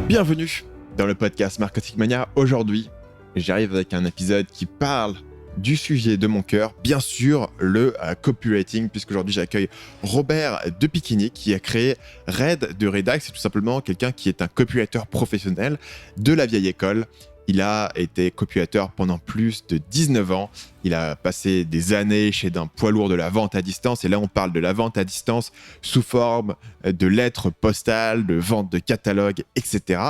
Bienvenue dans le podcast Marketing Mania. Aujourd'hui, j'arrive avec un épisode qui parle du sujet de mon cœur, bien sûr le copywriting, puisqu'aujourd'hui j'accueille Robert de Piquigny qui a créé Red de Redax. C'est tout simplement quelqu'un qui est un copywriter professionnel de la vieille école. Il a été copywriter pendant plus de 19 ans. Il a passé des années chez un poids lourd de la vente à distance. Et là, on parle de la vente à distance sous forme de lettres postales, de vente de catalogues, etc.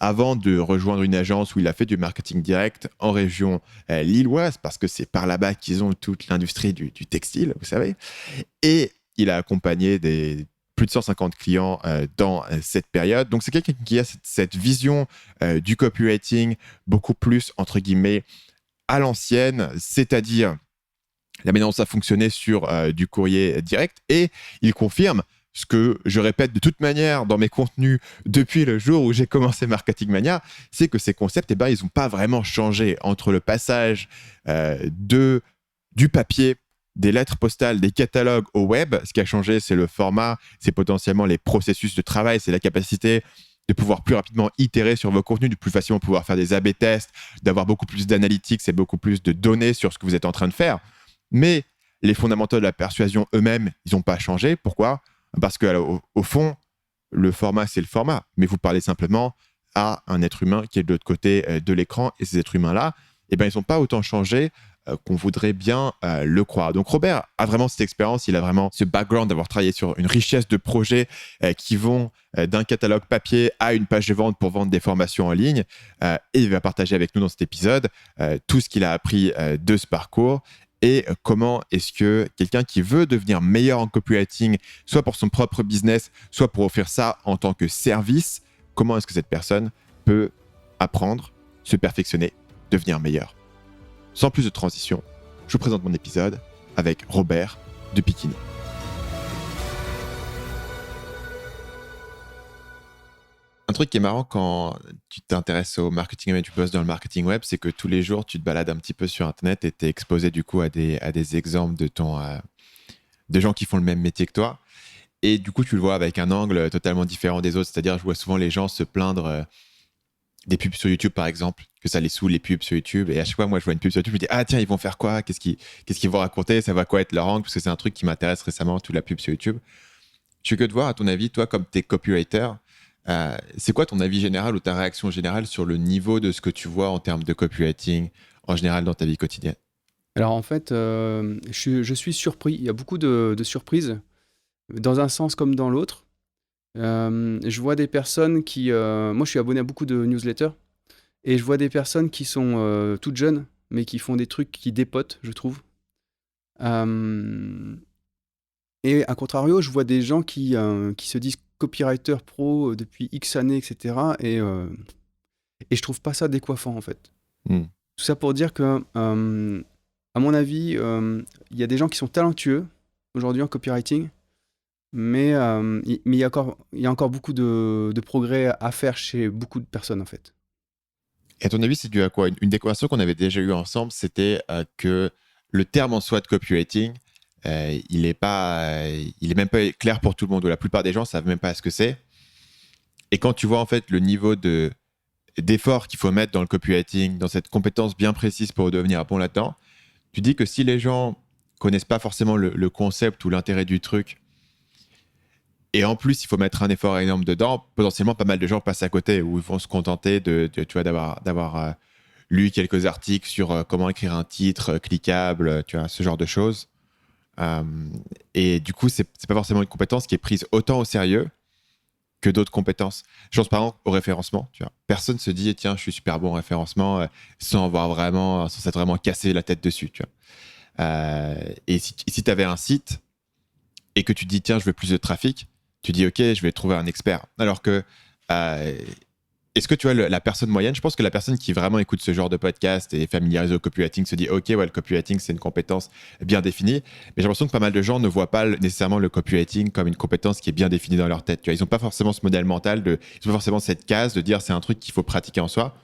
Avant de rejoindre une agence où il a fait du marketing direct en région lilloise, parce que c'est par là-bas qu'ils ont toute l'industrie du textile, vous savez. Et il a accompagné plus de 150 clients dans cette période. Donc, c'est quelqu'un qui a cette vision du copywriting beaucoup plus, entre guillemets, à l'ancienne, c'est-à-dire la manière dont ça fonctionnait sur du courrier direct. Et il confirme ce que je répète de toute manière dans mes contenus depuis le jour où j'ai commencé Marketing Mania, c'est que ces concepts, ils n'ont pas vraiment changé entre le passage du papier, des lettres postales, des catalogues au web. Ce qui a changé, c'est le format, c'est potentiellement les processus de travail, c'est la capacité de pouvoir plus rapidement itérer sur vos contenus, de plus facilement pouvoir faire des A/B tests, d'avoir beaucoup plus d'analytics et beaucoup plus de données sur ce que vous êtes en train de faire. Mais les fondamentaux de la persuasion eux-mêmes, ils n'ont pas changé. Pourquoi ? Parce qu'au fond, le format, c'est le format. Mais vous parlez simplement à un être humain qui est de l'autre côté de l'écran. Et ces êtres humains-là, ils n'ont pas autant changé qu'on voudrait bien le croire. Donc Robert a vraiment cette expérience, il a vraiment ce background d'avoir travaillé sur une richesse de projets qui vont d'un catalogue papier à une page de vente pour vendre des formations en ligne. Et il va partager avec nous dans cet épisode tout ce qu'il a appris de ce parcours et comment est-ce que quelqu'un qui veut devenir meilleur en copywriting, soit pour son propre business, soit pour offrir ça en tant que service, comment est-ce que cette personne peut apprendre, se perfectionner, devenir meilleur. Sans plus de transition, je vous présente mon épisode avec Robert de Piquigny. Un truc qui est marrant quand tu t'intéresses au marketing web et tu bosses dans le marketing web, c'est que tous les jours, tu te balades un petit peu sur Internet et tu es exposé du coup à des exemples de gens qui font le même métier que toi. Et du coup, tu le vois avec un angle totalement différent des autres. C'est-à-dire, je vois souvent les gens se plaindre des pubs sur YouTube, par exemple, que ça les saoule, les pubs sur YouTube. Et à chaque fois, moi, je vois une pub sur YouTube, je me dis « Ah, tiens, ils vont faire quoi ? Qu'est-ce qu'ils vont raconter ? Ça va quoi être leur angle ?» Parce que c'est un truc qui m'intéresse récemment, toute la pub sur YouTube. Je suis que de voir, à ton avis, toi, comme t'es copywriter, c'est quoi ton avis général ou ta réaction générale sur le niveau de ce que tu vois en termes de copywriting en général dans ta vie quotidienne ? Alors en fait, je suis surpris. Il y a beaucoup de surprises, dans un sens comme dans l'autre. Je vois des personnes qui... moi, je suis abonné à beaucoup de newsletters. Et je vois des personnes qui sont toutes jeunes, mais qui font des trucs qui dépotent, je trouve. Et à contrario, je vois des gens qui se disent copywriter pro depuis X années, etc. Et je trouve pas ça décoiffant, en fait. Tout ça pour dire que, à mon avis, il y a des gens qui sont talentueux aujourd'hui en copywriting, mais il y a encore beaucoup de progrès à faire chez beaucoup de personnes, en fait. Et à ton avis, c'est dû à quoi ? Une des conversations qu'on avait déjà eues ensemble, c'était que le terme en soi de copywriting, il est même pas clair pour tout le monde. La plupart des gens ne savent même pas ce que c'est. Et quand tu vois en fait le niveau d'effort qu'il faut mettre dans le copywriting, dans cette compétence bien précise pour devenir bon là-dedans, tu dis que si les gens connaissent pas forcément le concept ou l'intérêt du truc, et en plus, il faut mettre un effort énorme dedans, potentiellement pas mal de gens passent à côté ou ils vont se contenter d'avoir lu quelques articles sur comment écrire un titre cliquable, ce genre de choses. Et du coup, c'est pas forcément une compétence qui est prise autant au sérieux que d'autres compétences. Je pense par exemple au référencement. Personne se dit tiens, je suis super bon en référencement sans s'être vraiment cassé la tête dessus. Et si tu avais un site et que tu dis tiens, je veux plus de trafic, tu dis ok, je vais trouver un expert. Alors que est-ce que tu vois la personne moyenne, je pense que la personne qui vraiment écoute ce genre de podcast et est familiarisée au copywriting se dit ok, ouais, le copywriting c'est une compétence bien définie, mais j'ai l'impression que pas mal de gens ne voient pas nécessairement le copywriting comme une compétence qui est bien définie dans leur tête. Ils n'ont pas forcément ce modèle mental, ils n'ont pas forcément cette case de dire c'est un truc qu'il faut pratiquer en soi,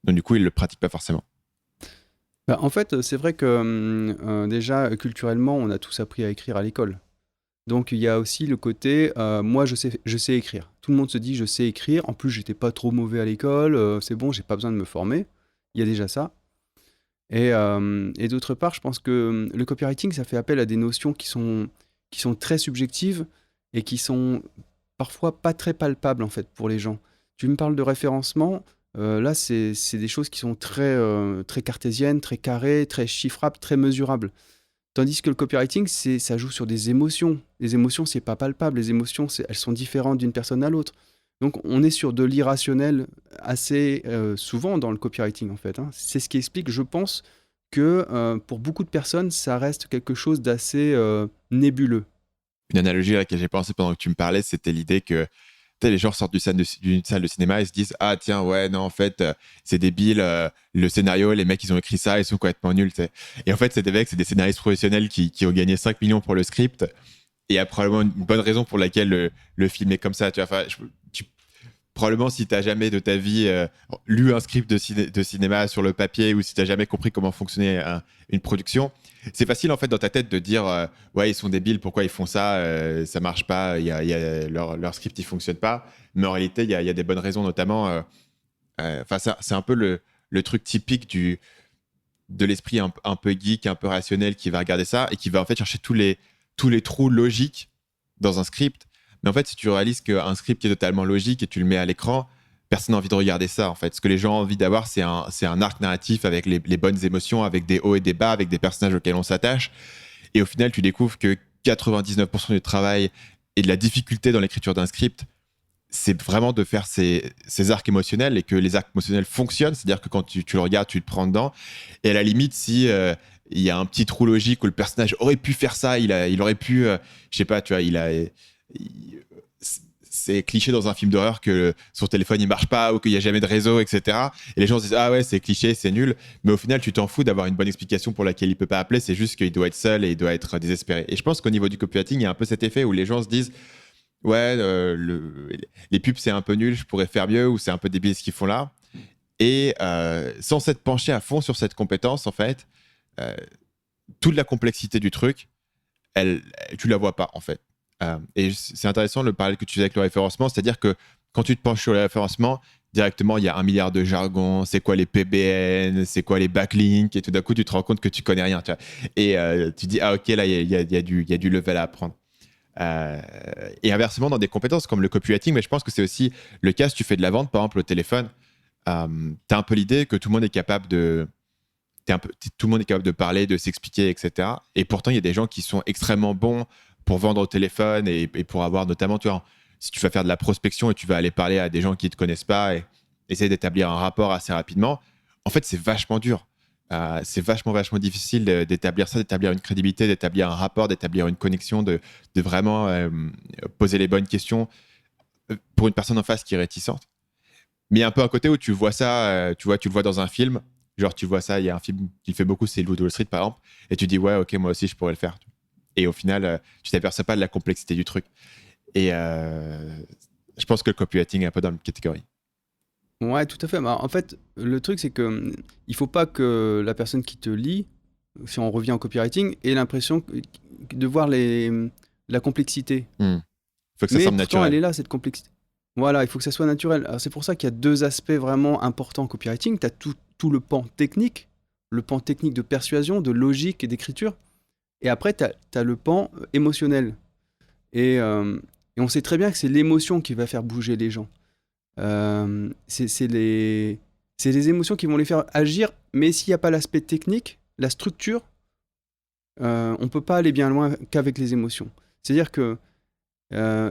donc du coup ils ne le pratiquent pas forcément. En fait, c'est vrai que déjà, culturellement, on a tous appris à écrire à l'école. Donc il y a aussi le côté, moi je sais écrire. Tout le monde se dit je sais écrire. En plus j'étais pas trop mauvais à l'école, c'est bon, j'ai pas besoin de me former. Il y a déjà ça. Et d'autre part, je pense que le copywriting, ça fait appel à des notions qui sont très subjectives et qui sont parfois pas très palpables en fait pour les gens. Tu me parles de référencement, là c'est des choses qui sont très cartésiennes, très carrées, très chiffrables, très mesurables. Tandis que le copywriting, ça joue sur des émotions. Les émotions, c'est pas palpable. Les émotions, elles sont différentes d'une personne à l'autre. Donc, on est sur de l'irrationnel assez souvent dans le copywriting, en fait. Hein. C'est ce qui explique, je pense, que pour beaucoup de personnes, ça reste quelque chose d'assez nébuleux. Une analogie à laquelle j'ai pensé pendant que tu me parlais, c'était l'idée que les gens sortent d'une salle de cinéma et se disent ah tiens ouais non en fait c'est débile le scénario les mecs ils ont écrit ça ils sont complètement nuls t'sais. Et en fait c'est des scénaristes professionnels qui ont gagné 5 millions pour le script et il y a probablement une bonne raison pour laquelle le film est comme ça tu vois. Enfin, probablement si t'as jamais de ta vie lu un script de cinéma sur le papier ou si t'as jamais compris comment fonctionnait une production, c'est facile en fait dans ta tête de dire ouais ils sont débiles, pourquoi ils font ça, ça marche pas, leur script il fonctionne pas. Mais en réalité il y a des bonnes raisons, notamment c'est un peu le truc typique de l'esprit un peu geek, un peu rationnel qui va regarder ça et qui va en fait chercher tous les trous logiques dans un script. Mais en fait, si tu réalises qu'un script qui est totalement logique et tu le mets à l'écran, personne n'a envie de regarder ça, en fait. Ce que les gens ont envie d'avoir, c'est un arc narratif avec les bonnes émotions, avec des hauts et des bas, avec des personnages auxquels on s'attache. Et au final, tu découvres que 99% du travail et de la difficulté dans l'écriture d'un script, c'est vraiment de faire ces arcs émotionnels et que les arcs émotionnels fonctionnent. C'est-à-dire que quand tu le regardes, tu te prends dedans. Et à la limite, si il y a un petit trou logique où le personnage aurait pu faire ça, il aurait pu, je sais pas, tu vois, c'est cliché dans un film d'horreur que son téléphone il marche pas ou qu'il y a jamais de réseau, etc. Et les gens se disent ah ouais c'est cliché, c'est nul. Mais au final tu t'en fous d'avoir une bonne explication pour laquelle il peut pas appeler. C'est juste qu'il doit être seul et il doit être désespéré. Et je pense qu'au niveau du copywriting il y a un peu cet effet où les gens se disent ouais les pubs c'est un peu nul, je pourrais faire mieux ou c'est un peu débile ce qu'ils font là. Et sans s'être penché à fond sur cette compétence en fait, toute la complexité du truc, tu la vois pas en fait. Et c'est intéressant le parallèle que tu faisais avec le référencement, c'est-à-dire que quand tu te penches sur le référencement, directement il y a 1 milliard de jargons, c'est quoi les PBN, c'est quoi les backlinks, et tout d'un coup tu te rends compte que tu connais rien, tu vois. Et tu dis ah ok là il y a du level à apprendre. Et inversement dans des compétences comme le copywriting, mais je pense que c'est aussi le cas si tu fais de la vente par exemple au téléphone, t'as un peu l'idée que tout le monde est capable de tout le monde est capable de parler, de s'expliquer, etc. Et pourtant, il y a des gens qui sont extrêmement bons pour vendre au téléphone et pour avoir notamment, tu vois, si tu vas faire de la prospection et tu vas aller parler à des gens qui ne te connaissent pas et essayer d'établir un rapport assez rapidement, en fait, c'est vachement dur. C'est vachement difficile d'établir ça, d'établir une crédibilité, d'établir un rapport, d'établir une connexion, de vraiment poser les bonnes questions pour une personne en face qui est réticente. Mais il y a un peu un côté où tu vois ça, tu le vois dans un film. Genre, tu vois ça, il y a un film qui fait beaucoup, c'est Loup de Wall Street, par exemple, et tu dis, ouais, ok, moi aussi, je pourrais le faire. Et au final, tu t'aperçois pas de la complexité du truc. Et je pense que le copywriting est un peu dans la catégorie. Ouais, tout à fait. Bah, en fait, le truc, c'est que il faut pas que la personne qui te lit, si on revient au copywriting, ait l'impression de voir la complexité. Il faut que ça Mais semble pourtant, naturel. elle est là, cette complexité. Voilà, il faut que ça soit naturel. Alors, c'est pour ça qu'il y a 2 aspects vraiment importants en copywriting. Tu as tout le pan technique de persuasion, de logique et d'écriture. Et après, tu as le pan émotionnel. Et on sait très bien que c'est l'émotion qui va faire bouger les gens. C'est les émotions qui vont les faire agir, mais s'il n'y a pas l'aspect technique, la structure, on ne peut pas aller bien loin qu'avec les émotions. C'est-à-dire que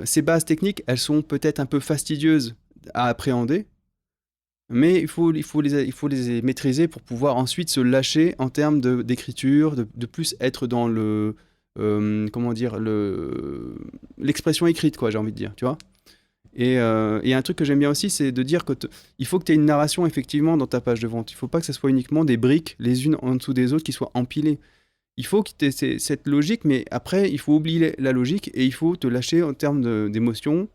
ces bases techniques, elles sont peut-être un peu fastidieuses à appréhender, mais il faut les maîtriser pour pouvoir ensuite se lâcher en termes d'écriture, de plus être dans l'expression écrite, quoi, j'ai envie de dire, tu vois. Et un truc que j'aime bien aussi, c'est de dire il faut que tu aies une narration effectivement dans ta page de vente. Il ne faut pas que ce soit uniquement des briques les unes en dessous des autres qui soient empilées. Il faut que tu aies cette logique, mais après, il faut oublier la logique et il faut te lâcher en termes d'émotion,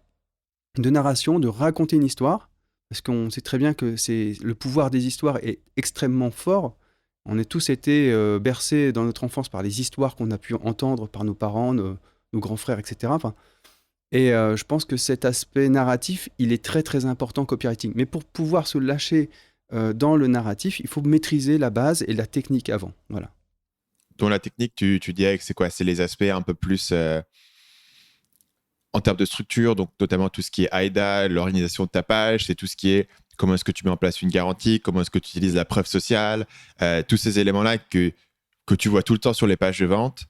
de narration, de raconter une histoire. Parce qu'on sait très bien que le pouvoir des histoires est extrêmement fort. On a tous été bercés dans notre enfance par les histoires qu'on a pu entendre par nos parents, nos grands frères, etc. Enfin, et je pense que cet aspect narratif, il est très très important en copywriting. Mais pour pouvoir se lâcher dans le narratif, il faut maîtriser la base et la technique avant. Voilà. Dans la technique, tu dirais que c'est quoi? C'est les aspects un peu plus en termes de structure, donc notamment tout ce qui est AIDA, l'organisation de ta page, c'est tout ce qui est comment est-ce que tu mets en place une garantie, comment est-ce que tu utilises la preuve sociale, tous ces éléments-là que tu vois tout le temps sur les pages de vente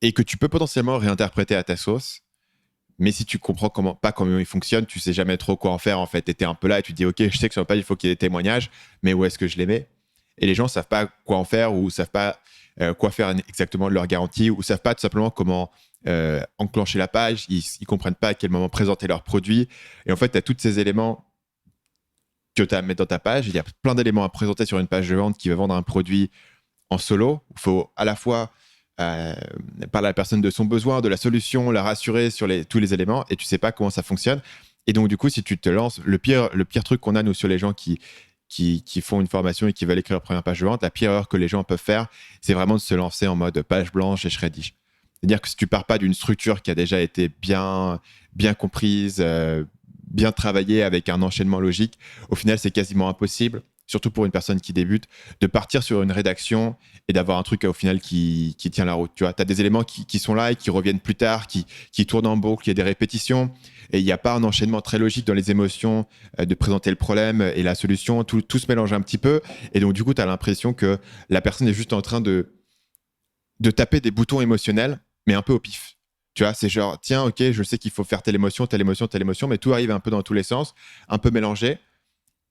et que tu peux potentiellement réinterpréter à ta sauce. Mais si tu comprends pas comment ils fonctionnent, tu sais jamais trop quoi en faire en fait. Tu es un peu là et tu te dis ok, je sais que sur ma page il faut qu'il y ait des témoignages, mais où est-ce que je les mets? Et les gens savent pas quoi en faire ou savent pas quoi faire exactement de leur garantie ou savent pas tout simplement comment enclencher la page. Ils comprennent pas à quel moment présenter leurs produits. Et en fait, tu as tous ces éléments que tu as à mettre dans ta page. Il y a plein d'éléments à présenter sur une page de vente qui va vendre un produit en solo. Il faut à la fois parler à la personne de son besoin, de la solution, la rassurer sur tous les éléments et tu sais pas comment ça fonctionne. Et donc, du coup, si tu te lances, le pire truc qu'on a, nous, sur les gens qui font une formation et qui veulent écrire leur première page de vente, la pire erreur que les gens peuvent faire, c'est vraiment de se lancer en mode page blanche et je rédige. C'est-à-dire que si tu pars pas d'une structure qui a déjà été bien comprise, bien travaillée avec un enchaînement logique, au final, c'est quasiment impossible, surtout pour une personne qui débute, de partir sur une rédaction et d'avoir un truc au final qui tient la route. Tu vois, tu as des éléments qui sont là et qui reviennent plus tard, qui tournent en boucle, il y a des répétitions et il n'y a pas un enchaînement très logique dans les émotions de présenter le problème et la solution. Tout se mélange un petit peu et donc du coup, tu as l'impression que la personne est juste en train de taper des boutons émotionnels, mais un peu au pif. Tu vois, c'est genre, tiens, ok, je sais qu'il faut faire telle émotion, mais tout arrive un peu dans tous les sens, un peu mélangé.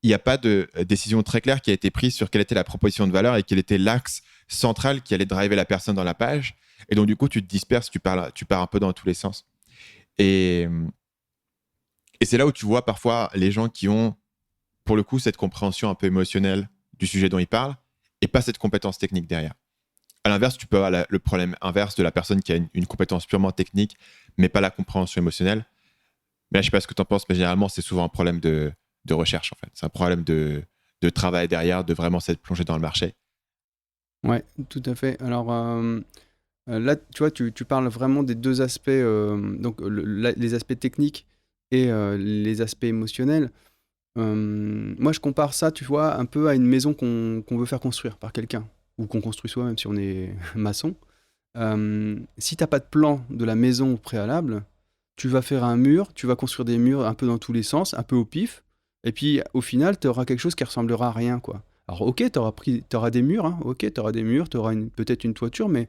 Il n'y a pas de décision très claire qui a été prise sur quelle était la proposition de valeur et quel était l'axe central qui allait driver la personne dans la page. Et donc, du coup, tu te disperses, tu pars un peu dans tous les sens. Et c'est là où tu vois parfois les gens qui ont, pour le coup, cette compréhension un peu émotionnelle du sujet dont ils parlent et pas cette compétence technique derrière. À l'inverse, tu peux avoir le problème inverse de la personne qui a une compétence purement technique, mais pas la compréhension émotionnelle. Mais là, je ne sais pas ce que tu en penses, mais généralement, c'est souvent un problème de recherche, en fait. C'est un problème de travail derrière, de vraiment s'être plongé dans le marché. Ouais, tout à fait. Alors là, tu vois, tu parles vraiment des deux aspects, donc les aspects techniques et les aspects émotionnels. Moi, je compare ça, tu vois, un peu à une maison qu'on veut faire construire par quelqu'un, ou qu'on construit soi-même si on est maçon. Si tu n'as pas de plan de la maison au préalable, tu vas faire un mur, tu vas construire des murs un peu dans tous les sens, un peu au pif, et puis au final, tu auras quelque chose qui ressemblera à rien, quoi. Alors ok, tu auras des murs, hein, ok, tu auras des murs, tu auras peut-être une toiture, mais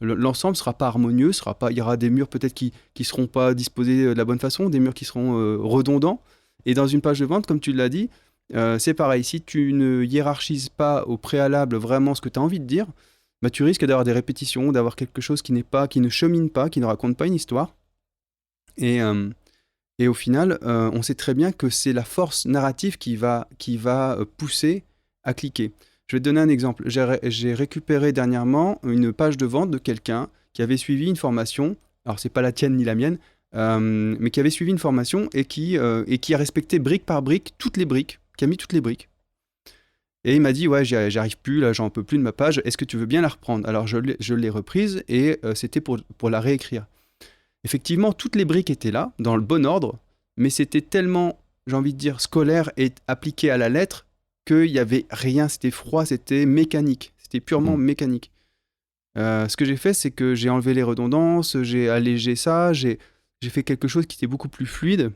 l'ensemble sera pas harmonieux, il y aura des murs peut-être qui seront pas disposés de la bonne façon, des murs qui seront redondants. Et dans une page de vente, comme tu l'as dit, c'est pareil. Si tu ne hiérarchises pas au préalable vraiment ce que tu as envie de dire, bah, tu risques d'avoir des répétitions, d'avoir quelque chose qui ne chemine pas, qui ne raconte pas une histoire. Et au final, on sait très bien que c'est la force narrative qui va pousser à cliquer. Je vais te donner un exemple. J'ai récupéré dernièrement une page de vente de quelqu'un qui avait suivi une formation. Alors, c'est pas la tienne ni la mienne, mais qui avait suivi une formation et qui a respecté brique par brique toutes les briques, qui a mis toutes les briques. Et il m'a dit, ouais, j'arrive plus, là, j'en peux plus de ma page, est-ce que tu veux bien la reprendre? Alors, je l'ai reprise et c'était pour la réécrire. Effectivement, toutes les briques étaient là, dans le bon ordre, mais c'était tellement, j'ai envie de dire, scolaire et appliqué à la lettre qu'il n'y avait rien, c'était froid, c'était mécanique, c'était purement mécanique. Ce que j'ai fait, c'est que j'ai enlevé les redondances, j'ai allégé ça, j'ai fait quelque chose qui était beaucoup plus fluide.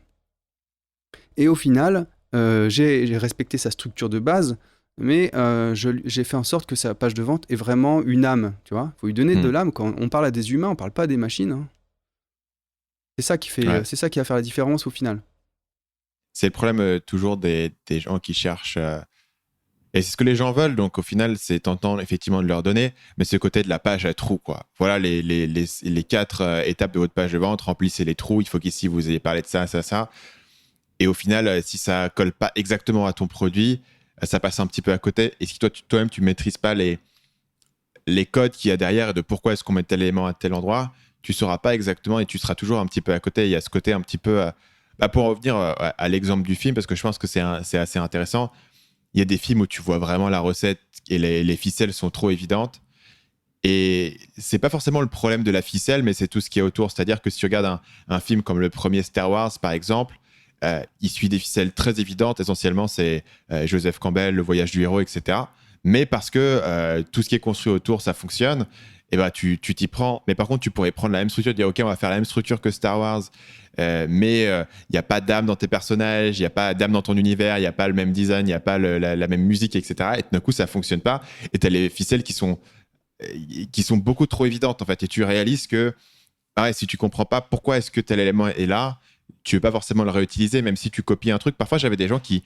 Et au final, j'ai respecté sa structure de base, mais j'ai fait en sorte que sa page de vente ait vraiment une âme, tu vois. Il faut lui donner de l'âme. Quand on parle à des humains, on ne parle pas à des machines, hein. C'est ça qui va faire la différence au final. C'est le problème toujours des gens qui cherchent... Et c'est ce que les gens veulent, donc au final, c'est tentant effectivement de leur donner, mais ce côté de la page à trous, quoi. Voilà les 4 étapes de votre page de vente, remplissez les trous, il faut qu'ici vous ayez parlé de ça, ça, ça. Et au final, si ça colle pas exactement à ton produit, ça passe un petit peu à côté. Et si toi-même, tu maîtrises pas les codes qu'il y a derrière et de pourquoi est-ce qu'on met tel élément à tel endroit, tu sauras pas exactement et tu seras toujours un petit peu à côté. Il y a ce côté un petit peu... pour en revenir à l'exemple du film, parce que je pense que c'est assez intéressant, il y a des films où tu vois vraiment la recette et les ficelles sont trop évidentes. Et c'est pas forcément le problème de la ficelle, mais c'est tout ce qui est autour. C'est-à-dire que si tu regardes un film comme le premier Star Wars, par exemple, il suit des ficelles très évidentes. Essentiellement, c'est Joseph Campbell, le voyage du héros, etc. Mais parce que tout ce qui est construit autour, ça fonctionne, et ben tu t'y prends. Mais par contre, tu pourrais prendre la même structure et dire, OK, on va faire la même structure que Star Wars, mais il n'y a pas d'âme dans tes personnages, il n'y a pas d'âme dans ton univers, il n'y a pas le même design, il n'y a pas la même musique, etc. Et tout d'un coup, ça ne fonctionne pas. Et tu as les ficelles qui sont beaucoup trop évidentes, en fait. Et tu réalises que, pareil, si tu comprends pas pourquoi est-ce que tel élément est là, tu veux pas forcément le réutiliser, même si tu copies un truc. Parfois, j'avais des gens qui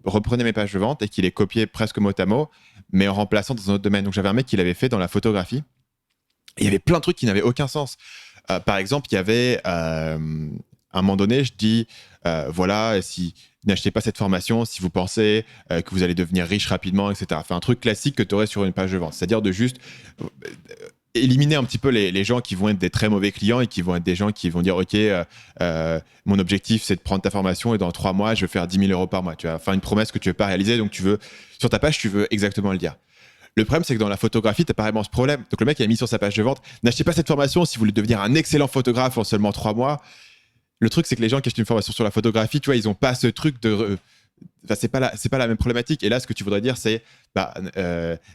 reprenaient mes pages de vente et qui les copiaient presque mot à mot, mais en remplaçant dans un autre domaine. Donc, j'avais un mec qui l'avait fait dans la photographie. Et il y avait plein de trucs qui n'avaient aucun sens. Par exemple, il y avait, à un moment donné, je dis, voilà, si n'achetez pas cette formation si vous pensez que vous allez devenir riche rapidement, etc. Enfin, un truc classique que tu aurais sur une page de vente. C'est-à-dire de juste éliminer un petit peu les gens qui vont être des très mauvais clients et qui vont être des gens qui vont dire, OK, mon objectif, c'est de prendre ta formation et dans 3 mois, je vais faire 10 000 euros par mois. Tu vois, enfin, une promesse que tu ne veux pas réaliser, donc tu veux, sur ta page, tu veux exactement le dire. Le problème, c'est que dans la photographie, tu n'as pas vraiment ce problème. Donc, le mec a mis sur sa page de vente, n'achetez pas cette formation si vous voulez devenir un excellent photographe en seulement 3 mois. Le truc, c'est que les gens qui achètent une formation sur la photographie, tu vois, ils n'ont pas ce truc de... Enfin, c'est pas la même problématique. Et là, ce que tu voudrais dire, c'est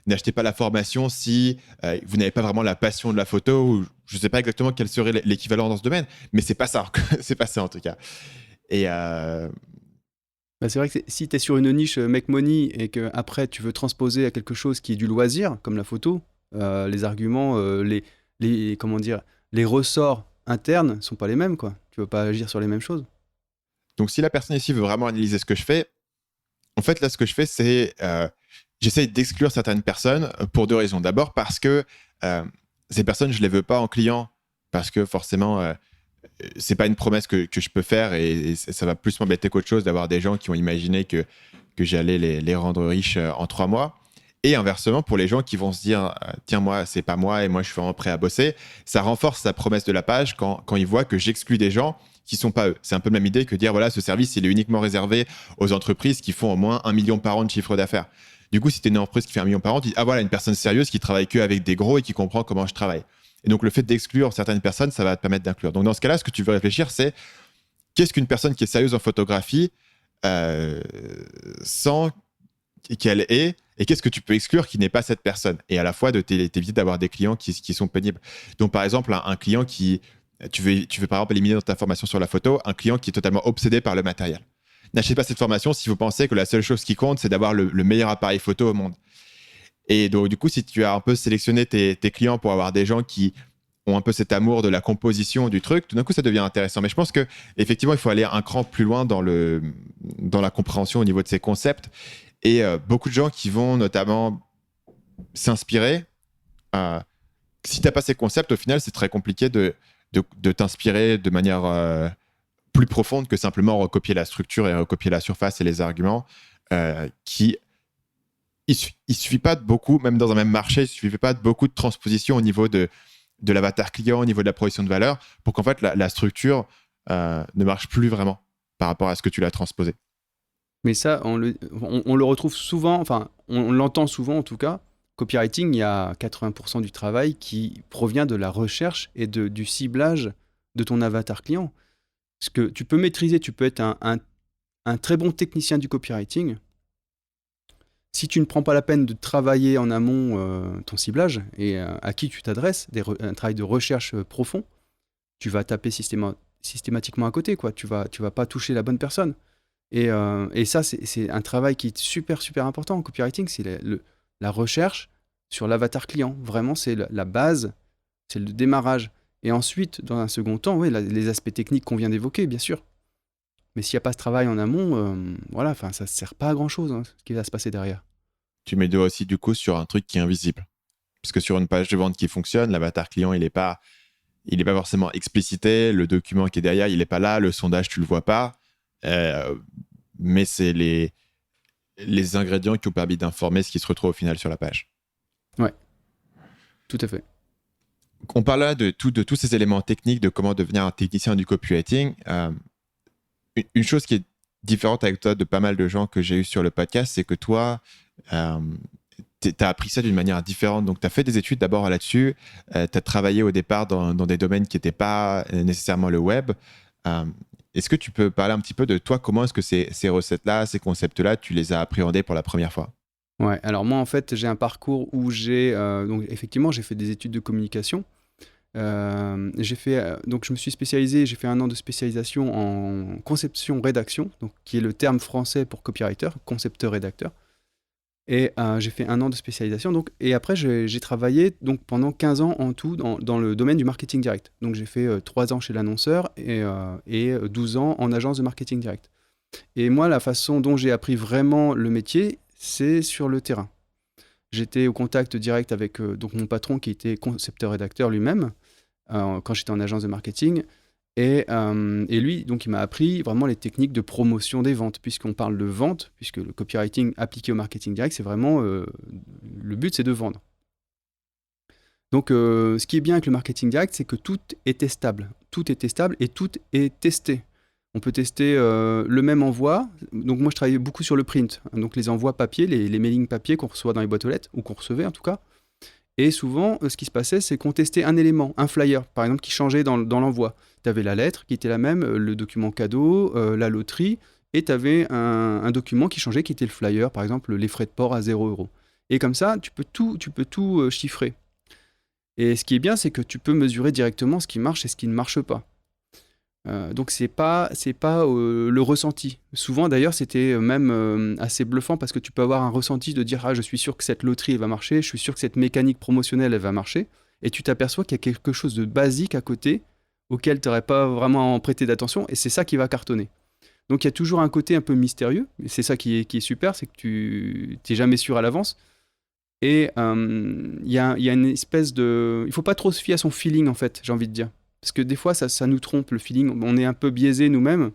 n'achetez pas la formation si vous n'avez pas vraiment la passion de la photo. Ou, je ne sais pas exactement quel serait l'équivalent dans ce domaine, mais c'est pas ça. C'est pas ça en tout cas. Et c'est vrai que si tu es sur une niche make money et qu'après tu veux transposer à quelque chose qui est du loisir, comme la photo, les arguments, comment dire, les ressorts internes sont pas les mêmes, quoi. Tu veux pas agir sur les mêmes choses. Donc, si la personne ici veut vraiment analyser ce que je fais, en fait, là, ce que je fais, c'est j'essaye d'exclure certaines personnes pour 2 raisons. D'abord, parce que ces personnes, je les veux pas en client, parce que forcément, c'est pas une promesse que je peux faire et ça va plus m'embêter qu'autre chose d'avoir des gens qui ont imaginé que j'allais les rendre riches en 3 mois. Et inversement, pour les gens qui vont se dire tiens, moi, c'est pas moi et moi, je suis vraiment prêt à bosser, ça renforce la promesse de la page quand ils voient que j'exclus des gens qui sont pas eux. C'est un peu la même idée que dire voilà, ce service, il est uniquement réservé aux entreprises qui font au moins 1 million par an de chiffre d'affaires. Du coup, si tu es une entreprise qui fait 1 million par an, tu dis ah voilà, une personne sérieuse qui travaille que avec des gros et qui comprend comment je travaille. Et donc, le fait d'exclure certaines personnes, ça va te permettre d'inclure. Donc, dans ce cas-là, ce que tu veux réfléchir, c'est qu'est-ce qu'une personne qui est sérieuse en photographie sent qu'elle est et qu'est-ce que tu peux exclure qui n'est pas cette personne. Et à la fois, de t'éviter d'avoir des clients qui sont pénibles. Donc, par exemple, un client qui... Tu veux par exemple éliminer dans ta formation sur la photo un client qui est totalement obsédé par le matériel. N'achetez pas cette formation si vous pensez que la seule chose qui compte, c'est d'avoir le meilleur appareil photo au monde. Et donc, du coup, si tu as un peu sélectionné tes clients pour avoir des gens qui ont un peu cet amour de la composition du truc, tout d'un coup, ça devient intéressant. Mais je pense qu'effectivement, il faut aller un cran plus loin dans la compréhension au niveau de ces concepts. Et beaucoup de gens qui vont notamment s'inspirer, si tu n'as pas ces concepts, au final, c'est très compliqué de t'inspirer de manière plus profonde que simplement recopier la structure et recopier la surface et les arguments il suffit pas de beaucoup, même dans un même marché, il suffit pas de beaucoup de transposition au niveau de l'avatar client, au niveau de la proposition de valeur, pour qu'en fait la structure ne marche plus vraiment par rapport à ce que tu l'as transposé. Mais ça, on le retrouve souvent, enfin, on l'entend souvent en tout cas. Copywriting, il y a 80% du travail qui provient de la recherche et du ciblage de ton avatar client. Parce que tu peux maîtriser, tu peux être un très bon technicien du copywriting. Si tu ne prends pas la peine de travailler en amont ton ciblage et à qui tu t'adresses, un travail de recherche profond, tu vas taper systématiquement à côté, quoi. Tu vas pas toucher la bonne personne. Et ça, c'est un travail qui est super, super important en copywriting. C'est la recherche sur l'avatar client. Vraiment, c'est la base, c'est le démarrage. Et ensuite, dans un second temps, oui, les aspects techniques qu'on vient d'évoquer, bien sûr. Mais s'il n'y a pas ce travail en amont, voilà, ça ne sert pas à grand-chose, hein, ce qui va se passer derrière. Tu mets le doigt aussi, du coup, sur un truc qui est invisible. Parce que sur une page de vente qui fonctionne, l'avatar client, il n'est pas forcément explicité. Le document qui est derrière, il n'est pas là. Le sondage, tu ne le vois pas. Mais c'est les ingrédients qui ont permis d'informer ce qui se retrouve au final sur la page. Ouais, tout à fait. On parle là de tous ces éléments techniques, de comment devenir un technicien du copywriting. Une chose qui est différente avec toi de pas mal de gens que j'ai eu sur le podcast, c'est que toi, tu as appris ça d'une manière différente. Donc, tu as fait des études d'abord là-dessus. Tu as travaillé au départ dans des domaines qui n'étaient pas nécessairement le web. Est-ce que tu peux parler un petit peu de toi, comment est-ce que ces recettes-là, ces concepts-là, tu les as appréhendés pour la première fois? Ouais, alors moi, en fait, j'ai un parcours où donc effectivement, j'ai fait des études de communication. Donc je me suis spécialisé, j'ai fait 1 an de spécialisation en conception-rédaction, donc qui est le terme français pour copywriter, concepteur-rédacteur. Et j'ai fait 1 an de spécialisation. Donc, et après, j'ai travaillé donc, pendant 15 ans en tout dans le domaine du marketing direct. Donc j'ai fait 3 ans chez l'annonceur et 12 ans en agence de marketing direct. Et moi, la façon dont j'ai appris vraiment le métier, c'est sur le terrain. J'étais au contact direct avec donc mon patron qui était concepteur-rédacteur lui-même quand j'étais en agence de marketing. Et lui, donc, il m'a appris vraiment les techniques de promotion des ventes, puisqu'on parle de vente, puisque le copywriting appliqué au marketing direct, c'est vraiment le but, c'est de vendre. Donc, ce qui est bien avec le marketing direct, c'est que tout est testable. Tout est testable et tout est testé. On peut tester le même envoi. Donc, moi, je travaillais beaucoup sur le print. Donc, les envois papier, les mailings papier qu'on reçoit dans les boîtes aux lettres, ou qu'on recevait en tout cas. Et souvent, ce qui se passait, c'est qu'on testait un élément, un flyer, par exemple, qui changeait dans l'envoi. Tu avais la lettre qui était la même, le document cadeau, la loterie, et tu avais un document qui changeait, qui était le flyer, par exemple, les frais de port à 0 €. Et comme ça, tu peux tout chiffrer. Et ce qui est bien, c'est que tu peux mesurer directement ce qui marche et ce qui ne marche pas. Donc c'est pas le ressenti. Souvent d'ailleurs c'était même assez bluffant parce que tu peux avoir un ressenti de dire je suis sûr que cette loterie elle va marcher, je suis sûr que cette mécanique promotionnelle elle va marcher, et tu t'aperçois qu'il y a quelque chose de basique à côté auquel tu n'aurais pas vraiment prêté d'attention, et c'est ça qui va cartonner. Donc il y a toujours un côté un peu mystérieux, et c'est ça qui est super, c'est que tu n'es jamais sûr à l'avance. Et il y a une espèce de... Il faut pas trop se fier à son feeling en fait, j'ai envie de dire. Parce que des fois, ça nous trompe, le feeling. On est un peu biaisé nous-mêmes.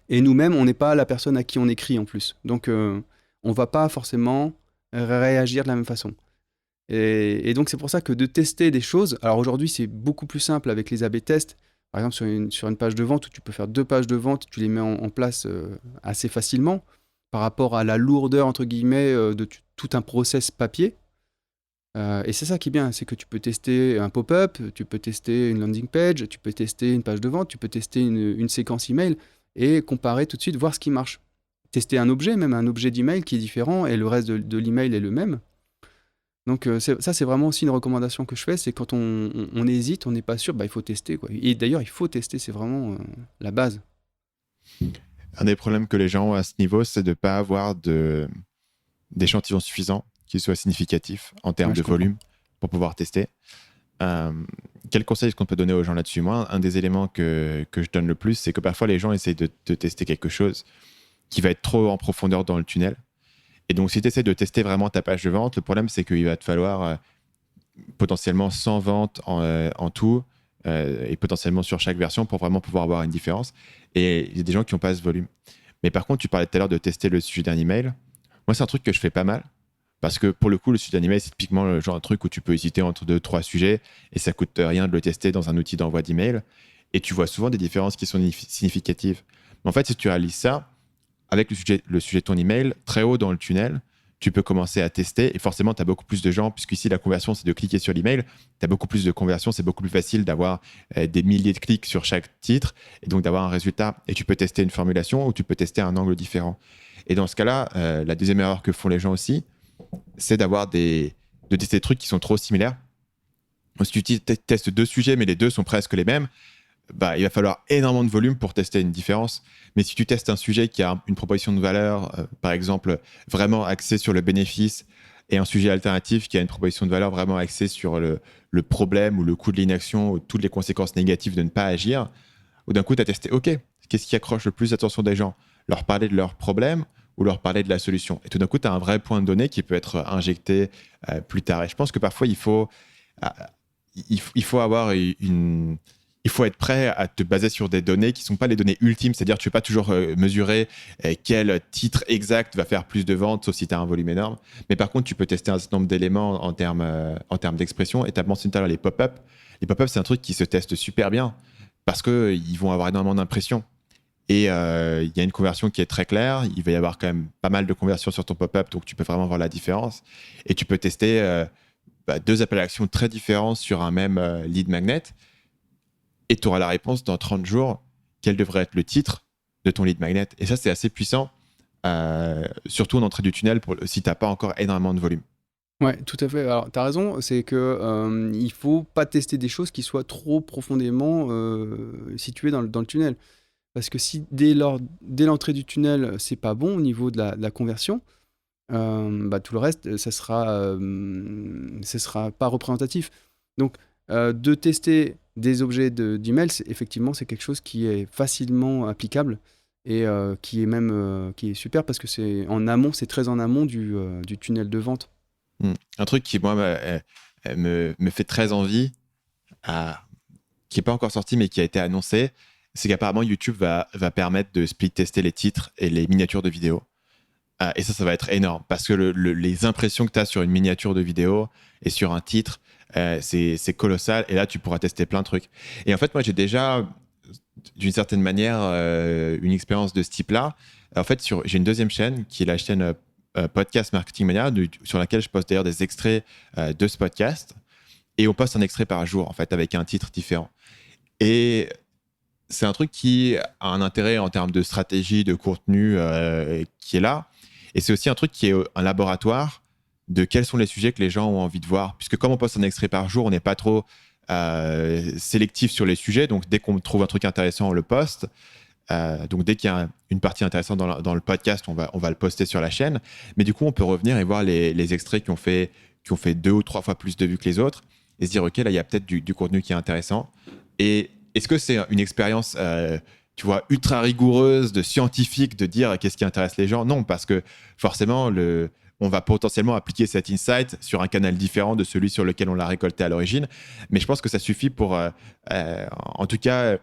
Et nous-mêmes, on n'est pas la personne à qui on écrit en plus. Donc, on ne va pas forcément réagir de la même façon. Et donc, c'est pour ça que de tester des choses... Alors aujourd'hui, c'est beaucoup plus simple avec les A/B tests. Par exemple, sur une page de vente où tu peux faire 2 pages de vente, tu les mets en place assez facilement par rapport à la lourdeur, entre guillemets, de tout un process papier. Et c'est ça qui est bien, c'est que tu peux tester un pop-up, tu peux tester une landing page, tu peux tester une page de vente, tu peux tester une séquence email et comparer tout de suite, voir ce qui marche. Tester un objet, même un objet d'email qui est différent et le reste de l'email est le même. Donc ça, c'est vraiment aussi une recommandation que je fais, c'est quand on hésite, on n'est pas sûr, il faut tester, quoi. Et d'ailleurs, il faut tester, c'est vraiment la base. Un des problèmes que les gens ont à ce niveau, c'est de ne pas avoir d'échantillons suffisants qui soient significatifs en termes de volume pour pouvoir tester. Quel conseil est-ce qu'on peut donner aux gens là-dessus? Moi, un des éléments que je donne le plus, c'est que parfois les gens essayent de tester quelque chose qui va être trop en profondeur dans le tunnel. Et donc, si tu essaies de tester vraiment ta page de vente, le problème, c'est qu'il va te falloir potentiellement 100 ventes en tout et potentiellement sur chaque version pour vraiment pouvoir avoir une différence. Et il y a des gens qui n'ont pas ce volume. Mais par contre, tu parlais tout à l'heure de tester le sujet d'un email. Moi, c'est un truc que je fais pas mal. Parce que pour le coup, le sujet d'un email, c'est typiquement le genre de truc où tu peux hésiter entre 2-3 sujets et ça coûte rien de le tester dans un outil d'envoi d'email. Et tu vois souvent des différences qui sont significatives. Mais en fait, si tu réalises ça, avec le sujet de ton email, très haut dans le tunnel, tu peux commencer à tester et forcément, tu as beaucoup plus de gens, puisqu'ici, la conversion, c'est de cliquer sur l'email. Tu as beaucoup plus de conversions, c'est beaucoup plus facile d'avoir des milliers de clics sur chaque titre et donc d'avoir un résultat. Et tu peux tester une formulation ou tu peux tester un angle différent. Et dans ce cas-là, la deuxième erreur que font les gens aussi, c'est de tester des trucs qui sont trop similaires. Donc, si tu testes 2 sujets, mais les 2 sont presque les mêmes, il va falloir énormément de volume pour tester une différence. Mais si tu testes un sujet qui a une proposition de valeur, par exemple, vraiment axée sur le bénéfice, et un sujet alternatif qui a une proposition de valeur vraiment axée sur le problème ou le coût de l'inaction ou toutes les conséquences négatives de ne pas agir, ou d'un coup, tu as testé, OK, qu'est-ce qui accroche le plus l'attention des gens? Leur parler de leurs problèmes ou leur parler de la solution. Et tout d'un coup, tu as un vrai point de données qui peut être injecté plus tard. Et je pense que parfois, il faut être prêt à te baser sur des données qui ne sont pas les données ultimes, c'est-à-dire que tu ne peux pas toujours mesurer quel titre exact va faire plus de ventes, sauf si tu as un volume énorme. Mais par contre, tu peux tester un certain nombre d'éléments en termes d'expression. Et tu as mentionné tout à l'heure les pop-up. Les pop-up, c'est un truc qui se teste super bien parce qu'ils vont avoir énormément d'impressions. Et il y a une conversion qui est très claire. Il va y avoir quand même pas mal de conversions sur ton pop-up, donc tu peux vraiment voir la différence. Et tu peux tester 2 appels à action très différents sur un même lead magnet. Et tu auras la réponse dans 30 jours, quel devrait être le titre de ton lead magnet. Et ça, c'est assez puissant, surtout en entrée du tunnel, si tu n'as pas encore énormément de volume. Ouais, tout à fait. Alors, tu as raison, c'est que il faut pas tester des choses qui soient trop profondément situées dans le tunnel. Parce que si dès l'entrée du tunnel, c'est pas bon au niveau de la conversion, tout le reste, ça sera pas représentatif. Donc, de tester des objets d'email, effectivement, c'est quelque chose qui est facilement applicable et qui est même qui est super parce que c'est en amont, c'est très en amont du tunnel de vente. Un truc qui, moi, me fait très envie, qui n'est pas encore sorti, mais qui a été annoncé, c'est qu'apparemment, YouTube va permettre de split-tester les titres et les miniatures de vidéo. Et ça va être énorme, parce que les impressions que tu as sur une miniature de vidéo et sur un titre, c'est colossal, et là, tu pourras tester plein de trucs. Et en fait, moi, j'ai déjà, d'une certaine manière, une expérience de ce type-là. En fait, j'ai une deuxième chaîne, qui est la chaîne Podcast Marketing Mania, sur laquelle je poste d'ailleurs des extraits de ce podcast, et on poste un extrait par jour, en fait, avec un titre différent. Et c'est un truc qui a un intérêt en termes de stratégie, de contenu qui est là. Et c'est aussi un truc qui est un laboratoire de quels sont les sujets que les gens ont envie de voir. Puisque comme on poste un extrait par jour, on n'est pas trop sélectif sur les sujets. Donc, dès qu'on trouve un truc intéressant, on le poste. Donc, dès qu'il y a une partie intéressante dans le podcast, on va le poster sur la chaîne. Mais du coup, on peut revenir et voir les extraits qui ont fait 2 ou 3 fois plus de vues que les autres et se dire, OK, là, il y a peut-être du contenu qui est intéressant. Et est-ce que c'est une expérience, tu vois, ultra rigoureuse, de scientifique, de dire qu'est-ce qui intéresse les gens? Non, parce que forcément, on va potentiellement appliquer cet insight sur un canal différent de celui sur lequel on l'a récolté à l'origine. Mais je pense que ça suffit pour, en tout cas,